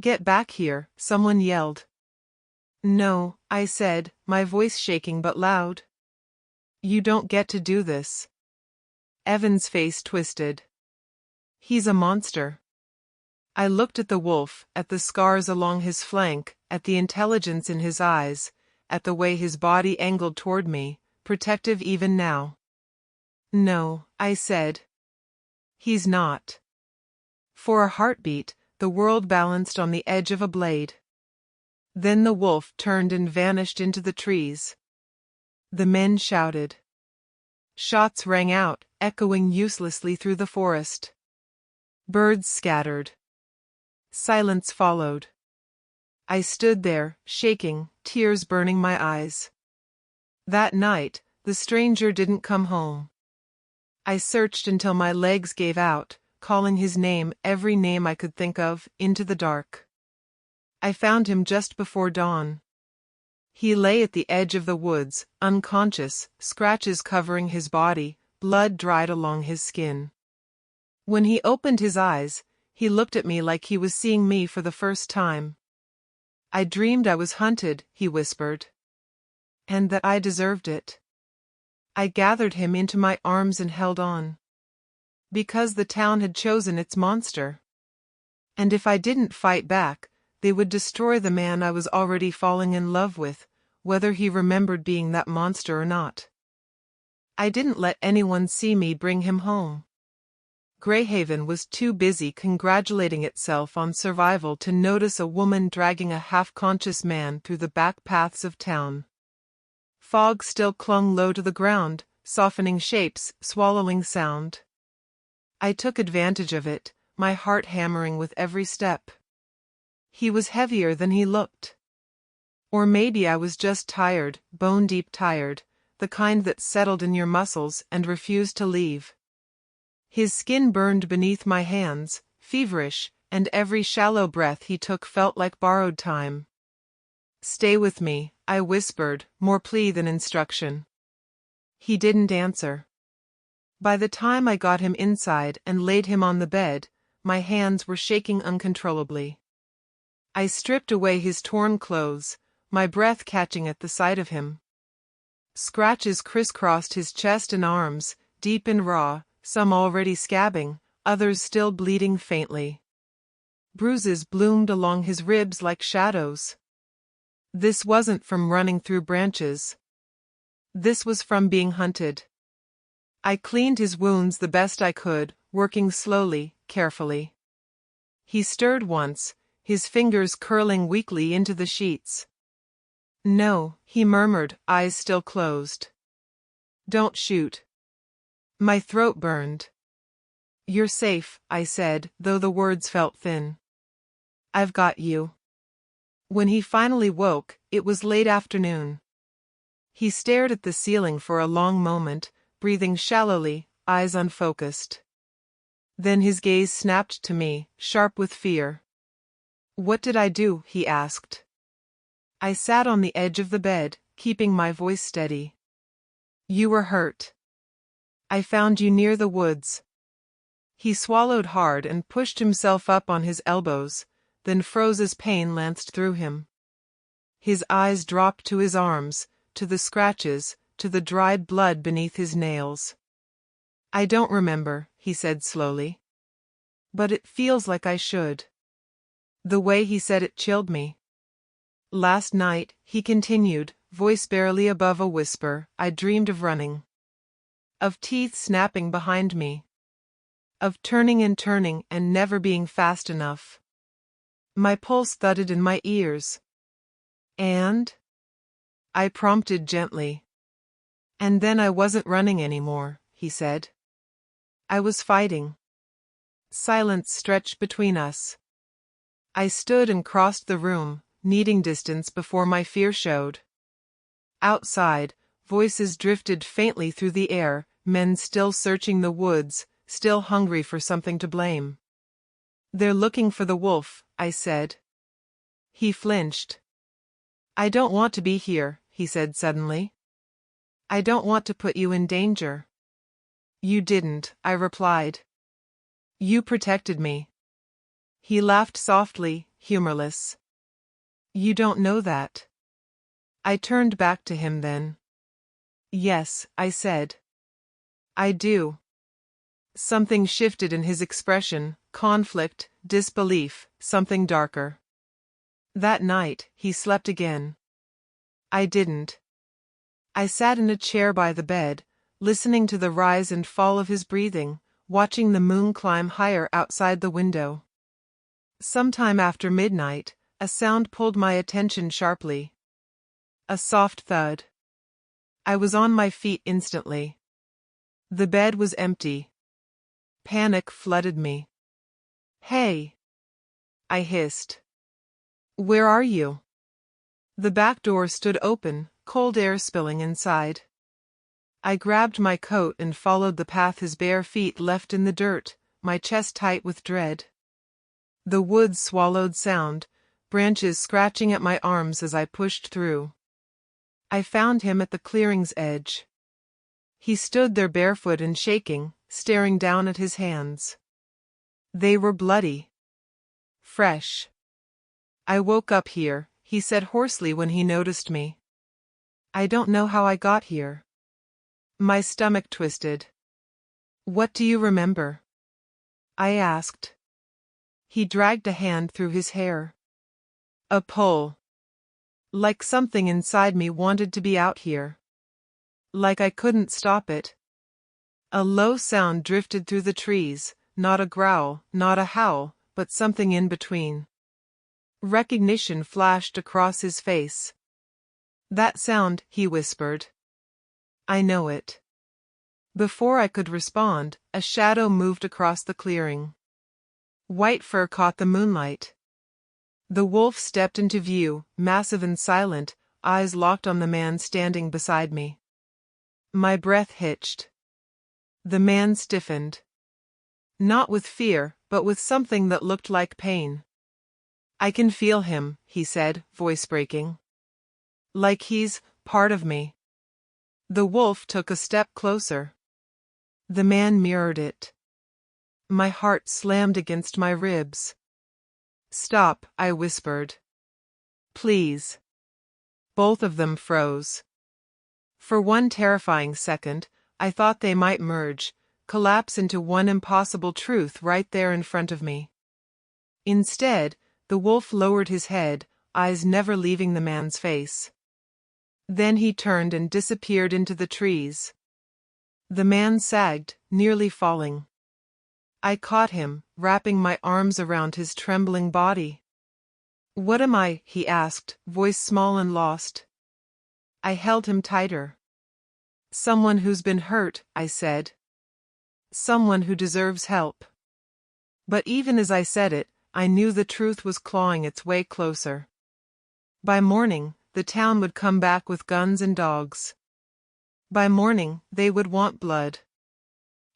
Get back here, someone yelled. No, I said, my voice shaking but loud. You don't get to do this. Evan's face twisted. He's a monster. I looked at the wolf, at the scars along his flank, at the intelligence in his eyes, at the way his body angled toward me, protective even now. No, I said. He's not. For a heartbeat, the world balanced on the edge of a blade. Then the wolf turned and vanished into the trees. The men shouted. Shots rang out, echoing uselessly through the forest. Birds scattered. Silence followed. I stood there, shaking, tears burning my eyes. That night, the stranger didn't come home. I searched until my legs gave out, calling his name, every name I could think of, into the dark. I found him just before dawn. He lay at the edge of the woods, unconscious, scratches covering his body, blood dried along his skin. When he opened his eyes, he looked at me like he was seeing me for the first time. I dreamed I was hunted, he whispered. And that I deserved it. I gathered him into my arms and held on. Because the town had chosen its monster. And if I didn't fight back, they would destroy the man I was already falling in love with, whether he remembered being that monster or not. I didn't let anyone see me bring him home. Greyhaven was too busy congratulating itself on survival to notice a woman dragging a half-conscious man through the back paths of town. Fog still clung low to the ground, softening shapes, swallowing sound. I took advantage of it, my heart hammering with every step. He was heavier than he looked. Or maybe I was just tired, bone-deep tired, the kind that settled in your muscles and refused to leave. His skin burned beneath my hands, feverish, and every shallow breath he took felt like borrowed time. Stay with me, I whispered, more plea than instruction. He didn't answer. By the time I got him inside and laid him on the bed, my hands were shaking uncontrollably. I stripped away his torn clothes, my breath catching at the sight of him. Scratches crisscrossed his chest and arms, deep and raw, some already scabbing, others still bleeding faintly. Bruises bloomed along his ribs like shadows. This wasn't from running through branches. This was from being hunted. I cleaned his wounds the best I could, working slowly, carefully. He stirred once, his fingers curling weakly into the sheets. No, he murmured, eyes still closed. Don't shoot. My throat burned. You're safe, I said, though the words felt thin. I've got you. When he finally woke, it was late afternoon. He stared at the ceiling for a long moment, breathing shallowly, eyes unfocused. Then his gaze snapped to me, sharp with fear. What did I do? He asked. I sat on the edge of the bed, keeping my voice steady. You were hurt. I found you near the woods. He swallowed hard and pushed himself up on his elbows, then froze as pain lanced through him. His eyes dropped to his arms, to the scratches, to the dried blood beneath his nails. I don't remember, he said slowly. But it feels like I should. The way he said it chilled me. Last night, he continued, voice barely above a whisper, I dreamed of running. Of teeth snapping behind me. Of turning and never being fast enough. My pulse thudded in my ears. And? I prompted gently. And then I wasn't running anymore, he said. I was fighting. Silence stretched between us. I stood and crossed the room, needing distance before my fear showed. Outside, voices drifted faintly through the air, men still searching the woods, still hungry for something to blame. They're looking for the wolf, I said. He flinched. I don't want to be here, he said suddenly. I don't want to put you in danger. You didn't, I replied. You protected me. He laughed softly, humorless. You don't know that. I turned back to him then. Yes, I said. I do. Something shifted in his expression, conflict, disbelief, something darker. That night, he slept again. I didn't. I sat in a chair by the bed, listening to the rise and fall of his breathing, watching the moon climb higher outside the window. Sometime after midnight, a sound pulled my attention sharply. A soft thud. I was on my feet instantly. The bed was empty. Panic flooded me. Hey! I hissed. Where are you? The back door stood open, cold air spilling inside. I grabbed my coat and followed the path his bare feet left in the dirt, my chest tight with dread. The woods swallowed sound, branches scratching at my arms as I pushed through. I found him at the clearing's edge. He stood there barefoot and shaking, staring down at his hands. They were bloody. Fresh. I woke up here, he said hoarsely when he noticed me. I don't know how I got here. My stomach twisted. What do you remember? I asked. He dragged a hand through his hair. A pull. Like something inside me wanted to be out here. Like I couldn't stop it. A low sound drifted through the trees, not a growl, not a howl, but something in between. Recognition flashed across his face. That sound, he whispered. I know it. Before I could respond, a shadow moved across the clearing. White fur caught the moonlight. The wolf stepped into view, massive and silent, eyes locked on the man standing beside me. My breath hitched. The man stiffened. Not with fear, but with something that looked like pain. I can feel him, he said, voice breaking. Like he's part of me. The wolf took a step closer. The man mirrored it. My heart slammed against my ribs. Stop, I whispered. Please. Both of them froze. For one terrifying second, I thought they might merge, collapse into one impossible truth right there in front of me. Instead, the wolf lowered his head, eyes never leaving the man's face. Then he turned and disappeared into the trees. The man sagged, nearly falling. I caught him, wrapping my arms around his trembling body. What am I? He asked, voice small and lost. I held him tighter. Someone who's been hurt, I said. Someone who deserves help. But even as I said it, I knew the truth was clawing its way closer. By morning, the town would come back with guns and dogs. By morning, they would want blood.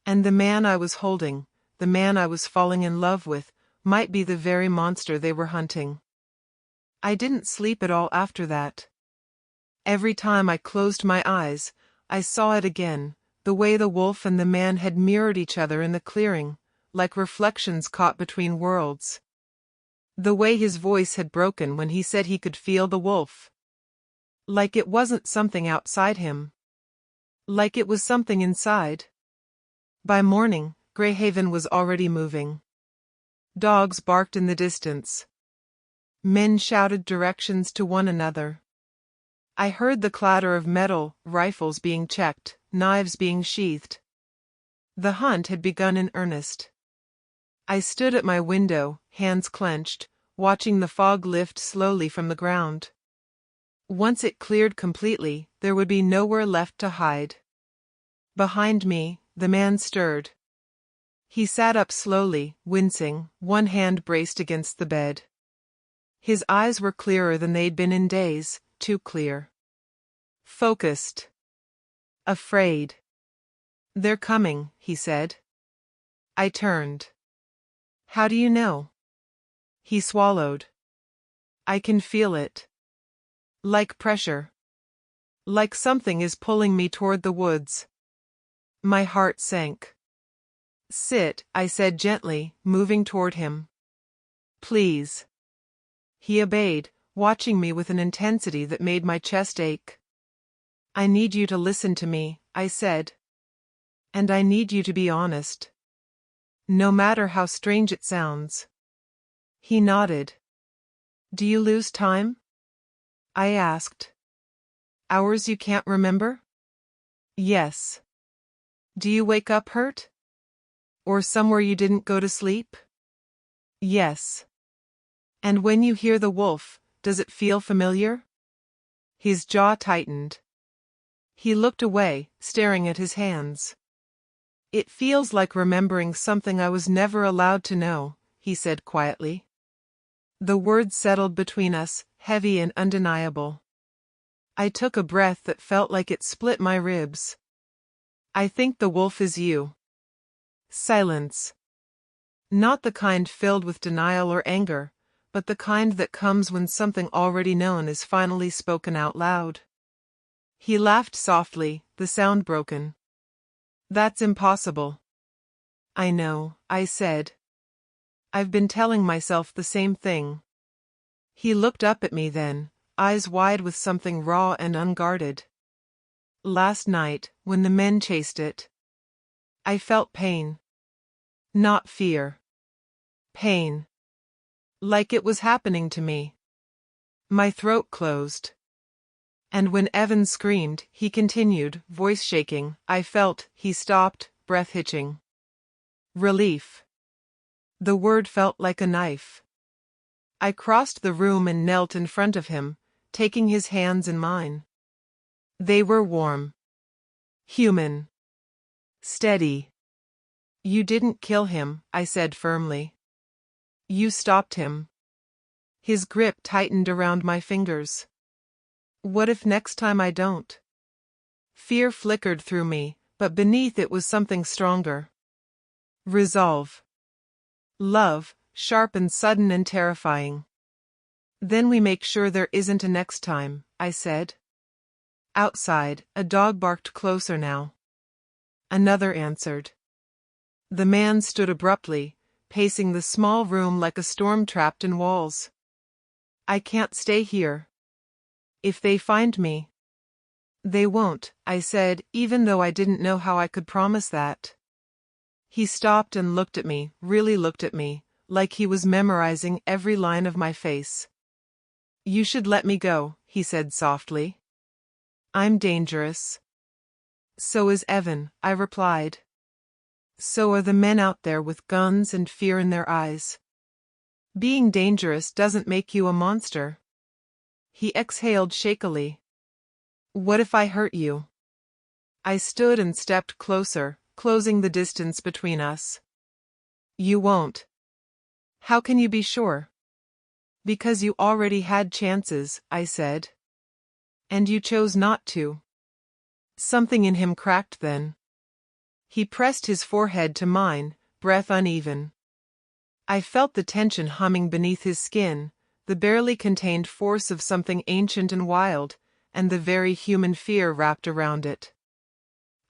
And the man I was holding, the man I was falling in love with, might be the very monster they were hunting. I didn't sleep at all after that. Every time I closed my eyes, I saw it again, the way the wolf and the man had mirrored each other in the clearing, like reflections caught between worlds. The way his voice had broken when he said he could feel the wolf. Like it wasn't something outside him. Like it was something inside. By morning, Greyhaven was already moving. Dogs barked in the distance. Men shouted directions to one another. I heard the clatter of metal, rifles being checked, knives being sheathed. The hunt had begun in earnest. I stood at my window, hands clenched, watching the fog lift slowly from the ground. Once it cleared completely, there would be nowhere left to hide. Behind me, the man stirred. He sat up slowly, wincing, one hand braced against the bed. His eyes were clearer than they'd been in days, too clear. Focused. Afraid. "They're coming," he said. I turned. "How do you know?" He swallowed. "I can feel it. Like pressure. Like something is pulling me toward the woods." My heart sank. "Sit," I said gently, moving toward him. "Please." He obeyed, watching me with an intensity that made my chest ache. "I need you to listen to me," I said. "And I need you to be honest. No matter how strange it sounds." He nodded. "Do you lose time?" I asked. "Hours you can't remember?" "Yes." "Do you wake up hurt? Or somewhere you didn't go to sleep?" "Yes." "And when you hear the wolf, does it feel familiar?" His jaw tightened. He looked away, staring at his hands. "It feels like remembering something I was never allowed to know," he said quietly. The words settled between us, heavy and undeniable. I took a breath that felt like it split my ribs. "I think the wolf is you." Silence. Not the kind filled with denial or anger, but the kind that comes when something already known is finally spoken out loud. He laughed softly, the sound broken. "That's impossible." "I know," I said. "I've been telling myself the same thing." He looked up at me then, eyes wide with something raw and unguarded. "Last night, when the men chased it, I felt pain. Not fear. Pain. Like it was happening to me." My throat closed. "And when Evan screamed," he continued, voice shaking, "I felt," he stopped, breath hitching. "Relief." The word felt like a knife. I crossed the room and knelt in front of him, taking his hands in mine. They were warm. Human. Steady. "You didn't kill him," I said firmly. "You stopped him." His grip tightened around my fingers. "What if next time I don't?" Fear flickered through me, but beneath it was something stronger. Resolve. Love, sharp and sudden and terrifying. "Then we make sure there isn't a next time," I said. Outside, a dog barked closer now. Another answered. The man stood abruptly, pacing the small room like a storm trapped in walls. "I can't stay here. If they find me—" "They won't," I said, even though I didn't know how I could promise that. He stopped and looked at me, really looked at me, like he was memorizing every line of my face. "You should let me go," he said softly. "I'm dangerous." "So is Evan," I replied. "So are the men out there with guns and fear in their eyes. Being dangerous doesn't make you a monster." He exhaled shakily. "What if I hurt you?" I stood and stepped closer, closing the distance between us. "You won't." "How can you be sure?" "Because you already had chances," I said. "And you chose not to." Something in him cracked then. He pressed his forehead to mine, breath uneven. I felt the tension humming beneath his skin, the barely contained force of something ancient and wild, and the very human fear wrapped around it.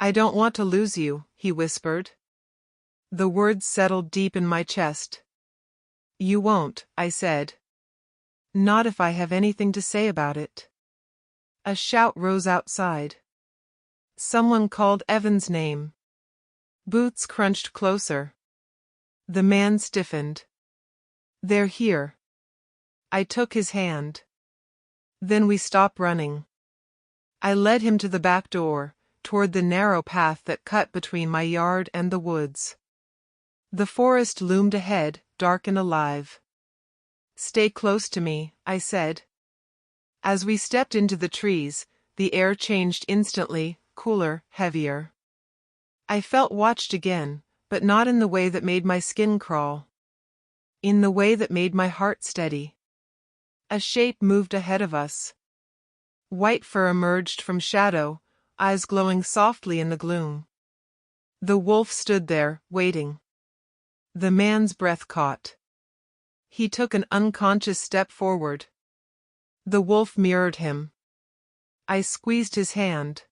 "I don't want to lose you," he whispered. The words settled deep in my chest. You won't, I said. Not if I have anything to say about it. A shout rose outside. Someone called Evan's name. Boots crunched closer. The man stiffened. They're here. I took his hand. Then we stopped running. I led him to the back door, toward the narrow path that cut between my yard and the woods. The forest loomed ahead, dark and alive. Stay close to me, I said. As we stepped into the trees, the air changed instantly, cooler, heavier. I felt watched again, but not in the way that made my skin crawl. In the way that made my heart steady. A shape moved ahead of us. White fur emerged from shadow, eyes glowing softly in the gloom. The wolf stood there, waiting. The man's breath caught. He took an unconscious step forward. The wolf mirrored him. I squeezed his hand.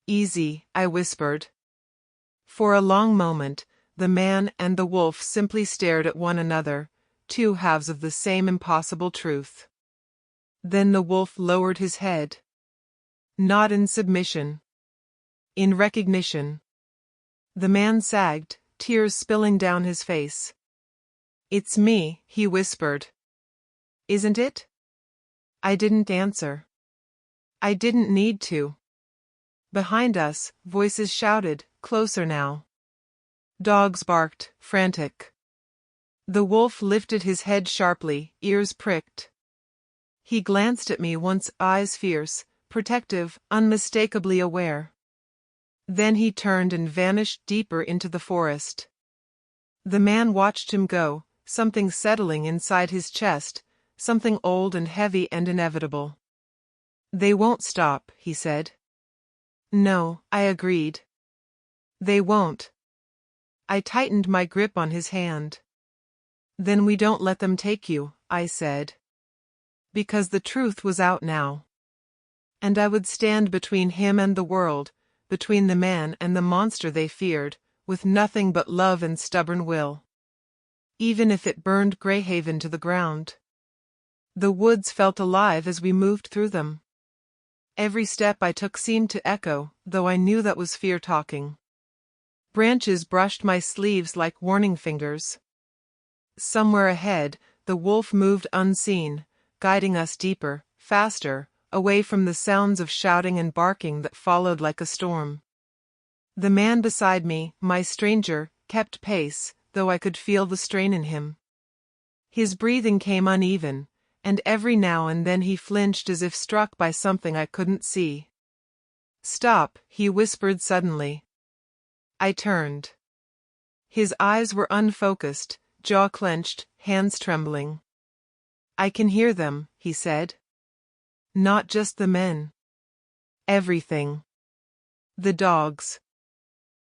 Easy, I whispered. For a long moment, the man and the wolf simply stared at one another, two halves of the same impossible truth. Then the wolf lowered his head. Not in submission. In recognition. The man sagged, tears spilling down his face. It's me, he whispered. Isn't it? I didn't answer. I didn't need to. Behind us, voices shouted, closer now. Dogs barked, frantic. The wolf lifted his head sharply, ears pricked. He glanced at me once, eyes fierce, protective, unmistakably aware. Then he turned and vanished deeper into the forest. The man watched him go, something settling inside his chest, something old and heavy and inevitable. They won't stop, he said. No, I agreed. They won't. I tightened my grip on his hand. Then we don't let them take you, I said. Because the truth was out now. And I would stand between him and the world, between the man and the monster they feared, with nothing but love and stubborn will. Even if it burned Greyhaven to the ground. The woods felt alive as we moved through them. Every step I took seemed to echo, though I knew that was fear talking. Branches brushed my sleeves like warning fingers. Somewhere ahead, the wolf moved unseen, guiding us deeper, faster, away from the sounds of shouting and barking that followed like a storm. The man beside me, my stranger, kept pace, though I could feel the strain in him. His breathing came uneven, and every now and then he flinched as if struck by something I couldn't see. Stop, he whispered suddenly. I turned. His eyes were unfocused, jaw clenched, hands trembling. I can hear them, he said. Not just the men. Everything. The dogs.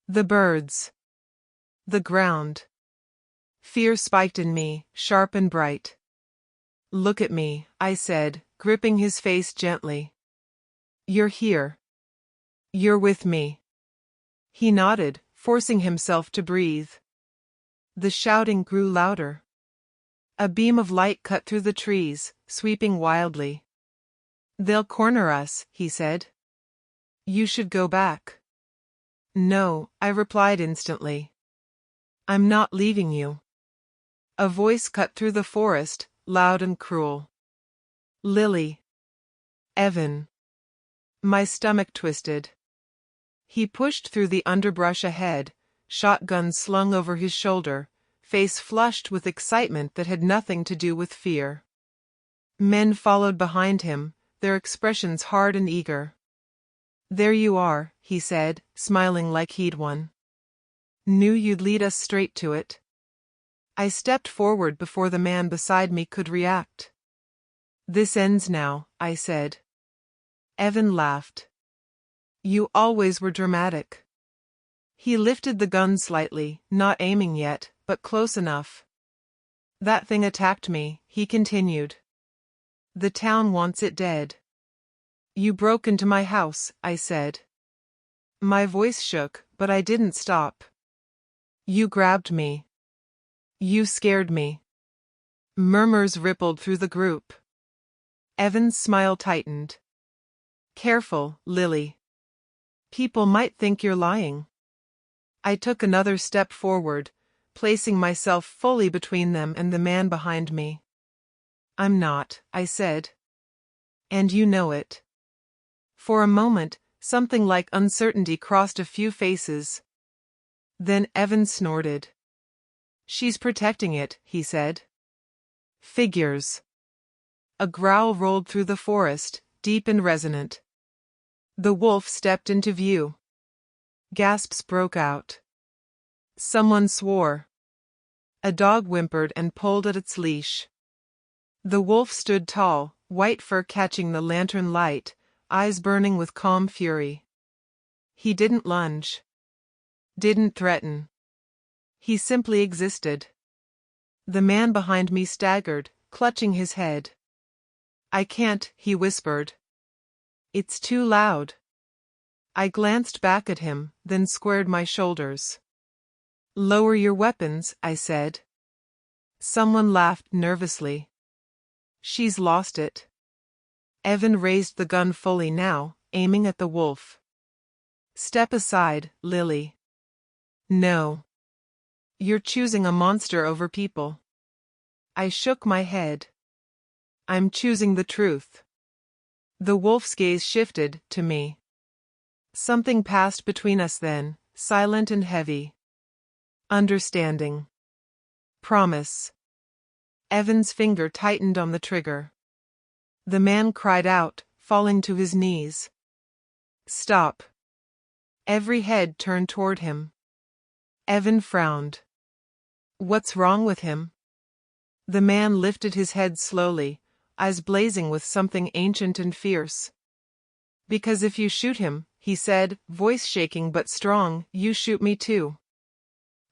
The birds. The ground. Fear spiked in me, sharp and bright. Look at me, I said, gripping his face gently. You're here. You're with me. He nodded, forcing himself to breathe. The shouting grew louder. A beam of light cut through the trees, sweeping wildly. They'll corner us, he said. You should go back. No, I replied instantly. I'm not leaving you. A voice cut through the forest, loud and cruel. Lily. Evan. My stomach twisted. He pushed through the underbrush ahead, shotgun slung over his shoulder, face flushed with excitement that had nothing to do with fear. Men followed behind him, their expressions hard and eager. There you are, he said, smiling like he'd won. Knew you'd lead us straight to it. I stepped forward before the man beside me could react. This ends now, I said. Evan laughed. You always were dramatic. He lifted the gun slightly, not aiming yet, but close enough. That thing attacked me, he continued. The town wants it dead. You broke into my house, I said. My voice shook, but I didn't stop. You grabbed me. You scared me. Murmurs rippled through the group. Evan's smile tightened. Careful, Lily. People might think you're lying. I took another step forward, placing myself fully between them and the man behind me. I'm not, I said. And you know it. For a moment, something like uncertainty crossed a few faces. Then Evan snorted. She's protecting it, he said. Figures. A growl rolled through the forest, deep and resonant. The wolf stepped into view. Gasps broke out. Someone swore. A dog whimpered and pulled at its leash. The wolf stood tall, white fur catching the lantern light, eyes burning with calm fury. He didn't lunge. Didn't threaten. He simply existed. The man behind me staggered, clutching his head. I can't, he whispered. It's too loud. I glanced back at him, then squared my shoulders. Lower your weapons, I said. Someone laughed nervously. She's lost it. Evan raised the gun fully now, aiming at the wolf. Step aside, Lily. No. You're choosing a monster over people. I shook my head. I'm choosing the truth. The wolf's gaze shifted to me. Something passed between us then, silent and heavy. Understanding. Promise. Evan's finger tightened on the trigger. The man cried out, falling to his knees. Stop. Every head turned toward him. Evan frowned. What's wrong with him? The man lifted his head slowly, eyes blazing with something ancient and fierce. Because if you shoot him, he said, voice shaking but strong, you shoot me too.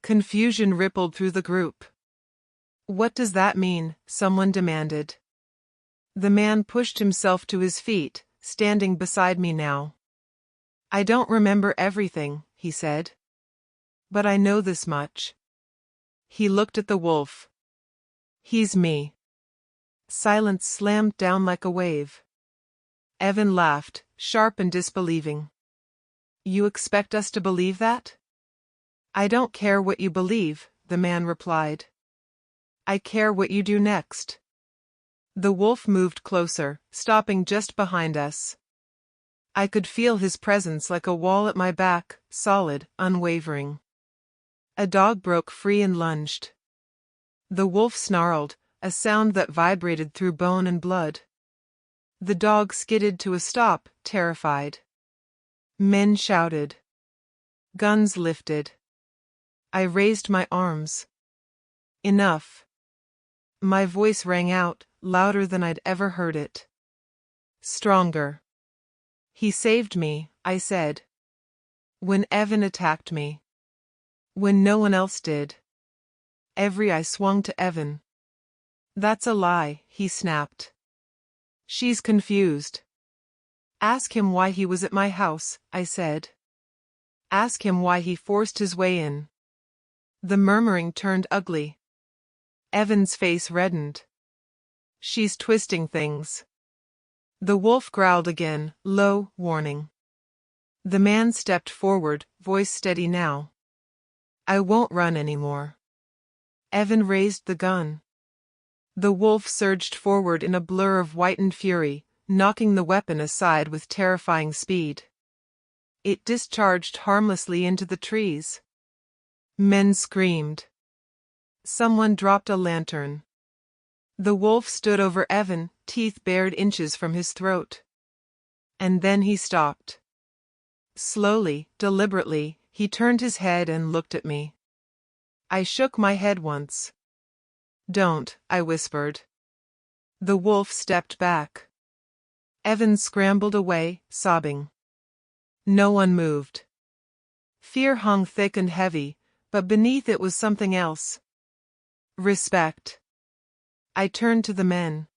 Confusion rippled through the group. What does that mean? Someone demanded. The man pushed himself to his feet, standing beside me now. I don't remember everything, he said. But I know this much. He looked at the wolf. He's me. Silence slammed down like a wave. Evan laughed, sharp and disbelieving. You expect us to believe that? I don't care what you believe, the man replied. I care what you do next. The wolf moved closer, stopping just behind us. I could feel his presence like a wall at my back, solid, unwavering. A dog broke free and lunged. The wolf snarled, a sound that vibrated through bone and blood. The dog skidded to a stop, terrified. Men shouted. Guns lifted. I raised my arms. Enough. My voice rang out, louder than I'd ever heard it. Stronger. He saved me, I said. When Evan attacked me. When no one else did. Every eye swung to Evan. That's a lie, he snapped. She's confused. Ask him why he was at my house, I said. Ask him why he forced his way in. The murmuring turned ugly. Evan's face reddened. She's twisting things. The wolf growled again, low, warning. The man stepped forward, voice steady now. I won't run anymore. Evan raised the gun. The wolf surged forward in a blur of whitened fury, knocking the weapon aside with terrifying speed. It discharged harmlessly into the trees. Men screamed. Someone dropped a lantern. The wolf stood over Evan, teeth bared inches from his throat. And then he stopped. Slowly, deliberately, he turned his head and looked at me. I shook my head once. Don't, I whispered. The wolf stepped back. Evan scrambled away, sobbing. No one moved. Fear hung thick and heavy, but beneath it was something else. Respect. I turned to the men.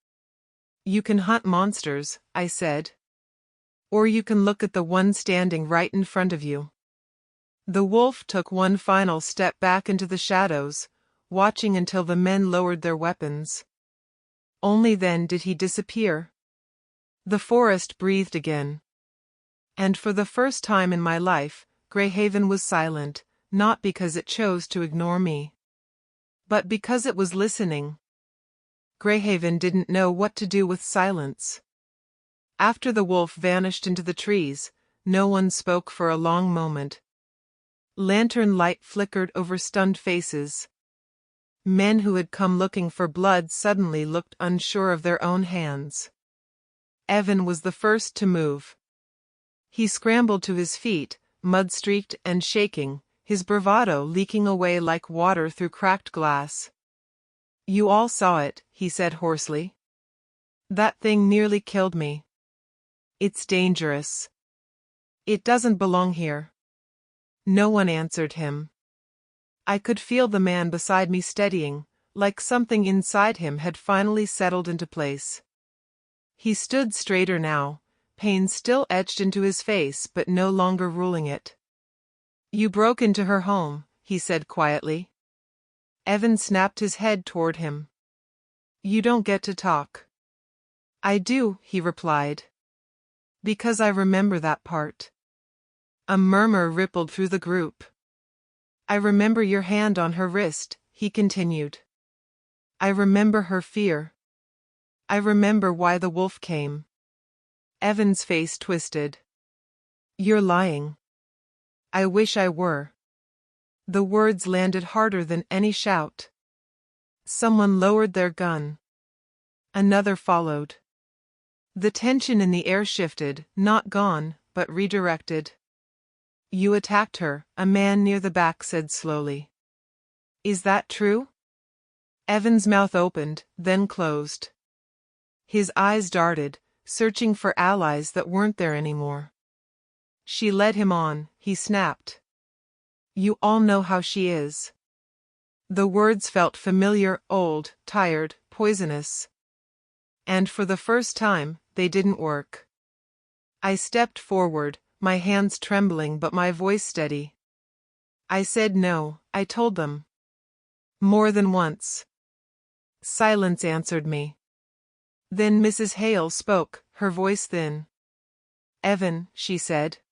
You can hunt monsters, I said. Or you can look at the one standing right in front of you. The wolf took one final step back into the shadows, watching until the men lowered their weapons. Only then did he disappear. The forest breathed again. And for the first time in my life, Greyhaven was silent, not because it chose to ignore me, but because it was listening. Greyhaven didn't know what to do with silence. After the wolf vanished into the trees, no one spoke for a long moment. Lantern light flickered over stunned faces. Men who had come looking for blood suddenly looked unsure of their own hands. Evan was the first to move. He scrambled to his feet, mud-streaked and shaking, his bravado leaking away like water through cracked glass. "You all saw it," he said hoarsely. "That thing nearly killed me. It's dangerous. It doesn't belong here." No one answered him. I could feel the man beside me steadying, like something inside him had finally settled into place. He stood straighter now, pain still etched into his face but no longer ruling it. "You broke into her home," he said quietly. Evan snapped his head toward him. "You don't get to talk." "I do," he replied. "Because I remember that part." A murmur rippled through the group. "I remember your hand on her wrist," he continued. "I remember her fear. I remember why the wolf came." Evan's face twisted. "You're lying." "I wish I were." The words landed harder than any shout. Someone lowered their gun. Another followed. The tension in the air shifted, not gone, but redirected. "You attacked her," a man near the back said slowly. "Is that true?" Evan's mouth opened, then closed. His eyes darted, searching for allies that weren't there anymore. "She led him on," he snapped. "You all know how she is." The words felt familiar, old, tired, poisonous. And for the first time, they didn't work. I stepped forward, my hands trembling but my voice steady. I said no, I told them. More than once. Silence answered me. Then Mrs. Hale spoke, her voice thin. "Evan," she said.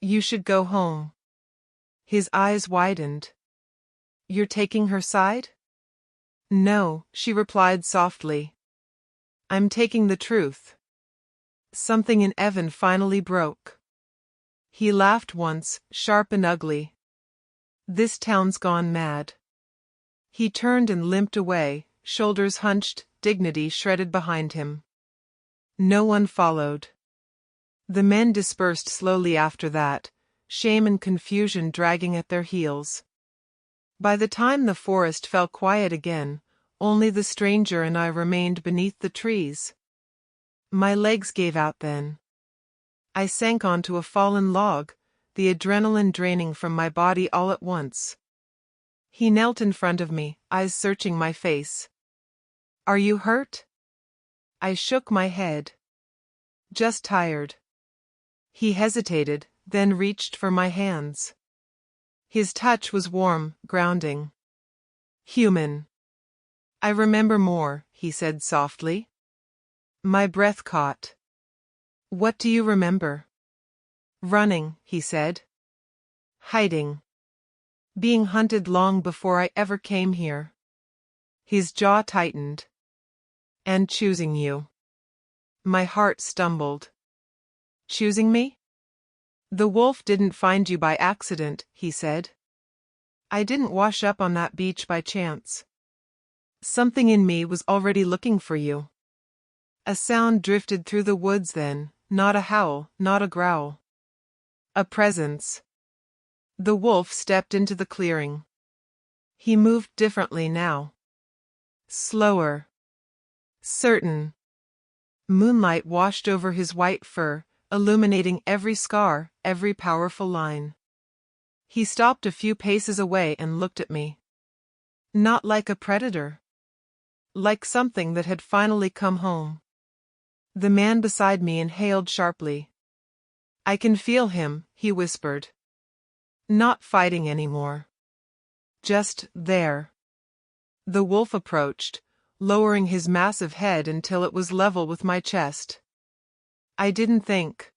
"You should go home." His eyes widened. "You're taking her side?" "No," she replied softly. "I'm taking the truth." Something in Evan finally broke. He laughed once, sharp and ugly. "This town's gone mad." He turned and limped away, shoulders hunched, dignity shredded behind him. No one followed. The men dispersed slowly after that, shame and confusion dragging at their heels. By the time the forest fell quiet again, only the stranger and I remained beneath the trees. My legs gave out then. I sank onto a fallen log, the adrenaline draining from my body all at once. He knelt in front of me, eyes searching my face. "Are you hurt?" I shook my head. "Just tired." He hesitated, then reached for my hands. His touch was warm, grounding. "Human." "I remember more," he said softly. My breath caught. "What do you remember?" "Running," he said. "Hiding. Being hunted long before I ever came here." His jaw tightened. "And choosing you." My heart stumbled. "Choosing me?" "The wolf didn't find you by accident," he said. "I didn't wash up on that beach by chance. Something in me was already looking for you." A sound drifted through the woods then, not a howl, not a growl. A presence. The wolf stepped into the clearing. He moved differently now. Slower. Certain. Moonlight washed over his white fur, illuminating every scar, every powerful line. He stopped a few paces away and looked at me. Not like a predator. Like something that had finally come home. The man beside me inhaled sharply. "I can feel him," he whispered. Not fighting anymore. Just there. The wolf approached, lowering his massive head until it was level with my chest. I didn't think.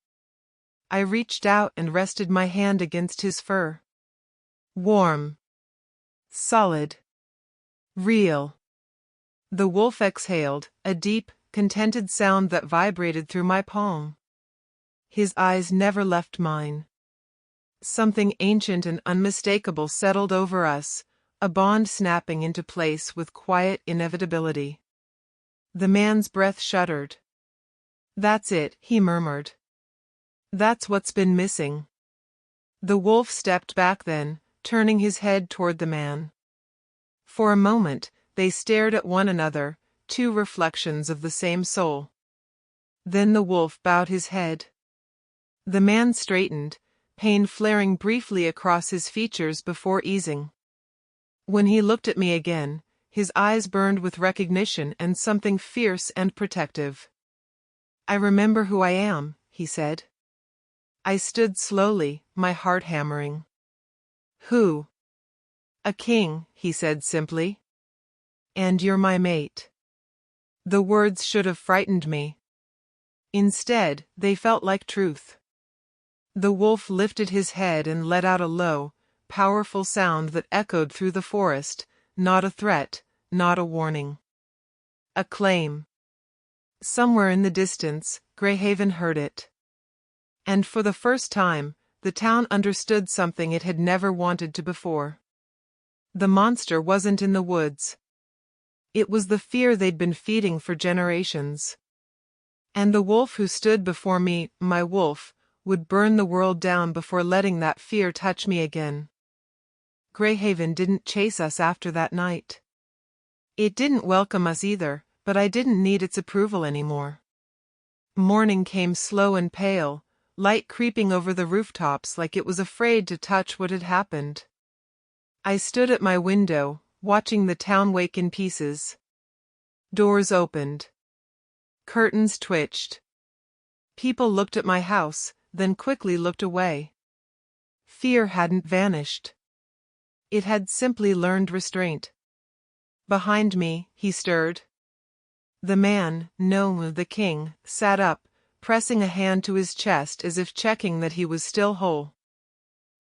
I reached out and rested my hand against his fur. Warm. Solid. Real. The wolf exhaled, a deep, contented sound that vibrated through my palm. His eyes never left mine. Something ancient and unmistakable settled over us, a bond snapping into place with quiet inevitability. The man's breath shuddered. "That's it," he murmured. "That's what's been missing." The wolf stepped back then, turning his head toward the man. For a moment, they stared at one another, two reflections of the same soul. Then the wolf bowed his head. The man straightened, pain flaring briefly across his features before easing. When he looked at me again, his eyes burned with recognition and something fierce and protective. "I remember who I am," he said. I stood slowly, my heart hammering. "Who?" "A king," he said simply. "And you're my mate." The words should have frightened me. Instead, they felt like truth. The wolf lifted his head and let out a low, powerful sound that echoed through the forest, not a threat, not a warning. A claim. Somewhere in the distance, Greyhaven heard it. And for the first time, the town understood something it had never wanted to before. The monster wasn't in the woods. It was the fear they'd been feeding for generations. And the wolf who stood before me, my wolf, would burn the world down before letting that fear touch me again. Greyhaven didn't chase us after that night. It didn't welcome us either, but I didn't need its approval anymore. Morning came slow and pale, light creeping over the rooftops like it was afraid to touch what had happened. I stood at my window, watching the town wake in pieces. Doors opened. Curtains twitched. People looked at my house, then quickly looked away. Fear hadn't vanished. It had simply learned restraint. Behind me, he stirred. The man, no, the king, sat up, pressing a hand to his chest as if checking that he was still whole.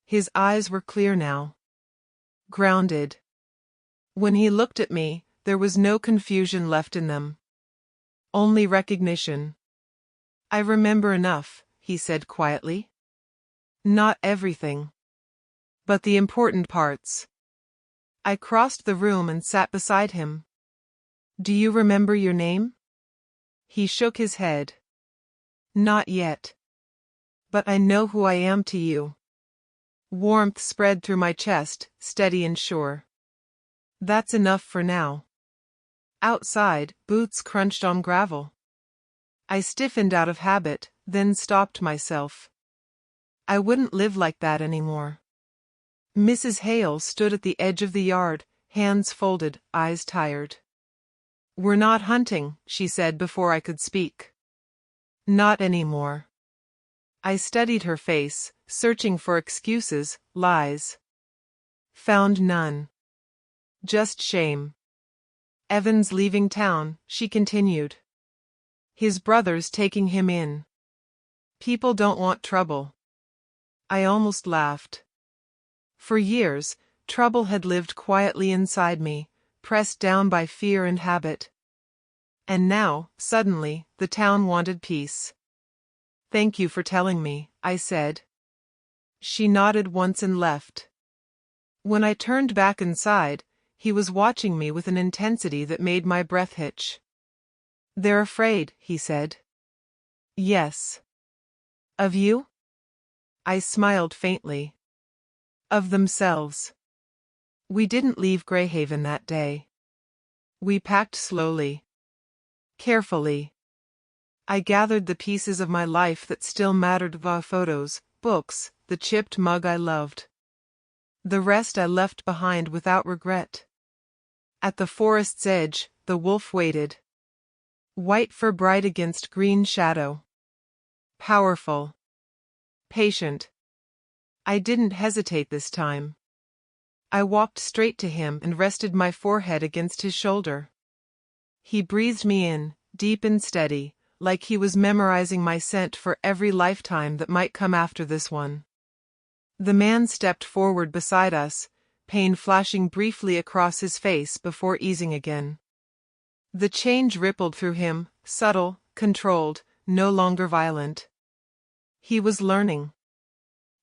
His eyes were clear now. Grounded. When he looked at me, there was no confusion left in them. Only recognition. "I remember enough," he said quietly. "Not everything. But the important parts." I crossed the room and sat beside him. "Do you remember your name?" He shook his head. "Not yet. But I know who I am to you." Warmth spread through my chest, steady and sure. "That's enough for now." Outside, boots crunched on gravel. I stiffened out of habit, then stopped myself. I wouldn't live like that anymore. Mrs. Hale stood at the edge of the yard, hands folded, eyes tired. "We're not hunting," she said before I could speak. "Not anymore." I studied her face, searching for excuses, lies. Found none. Just shame. "Evan's leaving town," she continued. "His brother's taking him in. People don't want trouble." I almost laughed. For years, trouble had lived quietly inside me, pressed down by fear and habit. And now, suddenly, the town wanted peace. "Thank you for telling me," I said. She nodded once and left. When I turned back inside, he was watching me with an intensity that made my breath hitch. "They're afraid," he said. "Yes." "Of you?" I smiled faintly. "Of themselves." We didn't leave Greyhaven that day. We packed slowly. Carefully. I gathered the pieces of my life that still mattered: the photos, books, the chipped mug I loved. The rest I left behind without regret. At the forest's edge, the wolf waited. White fur bright against green shadow. Powerful. Patient. I didn't hesitate this time. I walked straight to him and rested my forehead against his shoulder. He breathed me in, deep and steady, like he was memorizing my scent for every lifetime that might come after this one. The man stepped forward beside us, pain flashing briefly across his face before easing again. The change rippled through him, subtle, controlled, no longer violent. He was learning.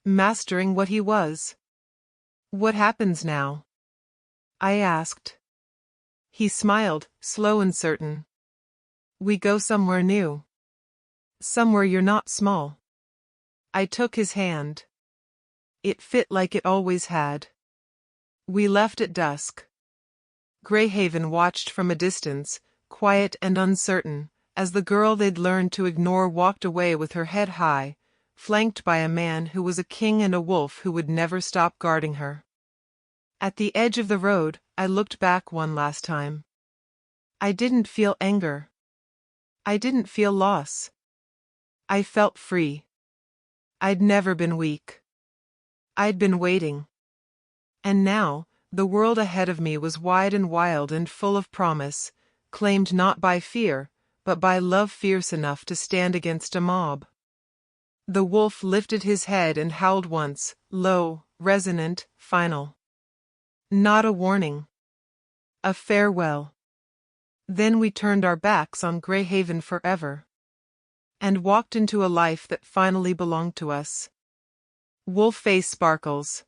Mastering what he was. What happens now? I asked. He smiled, slow and certain. We go somewhere new. Somewhere you're not small. I took his hand. It fit like it always had. We left at dusk. Greyhaven watched from a distance, quiet and uncertain, as the girl they'd learned to ignore walked away with her head high, flanked by a man who was a king and a wolf who would never stop guarding her. At the edge of the road, I looked back one last time. I didn't feel anger. I didn't feel loss. I felt free. I'd never been weak. I'd been waiting. And now, the world ahead of me was wide and wild and full of promise, claimed not by fear, but by love fierce enough to stand against a mob. The wolf lifted his head and howled once, low, resonant, final. Not a warning. A farewell. Then we turned our backs on Greyhaven forever. And walked into a life that finally belonged to us. Wolf face sparkles.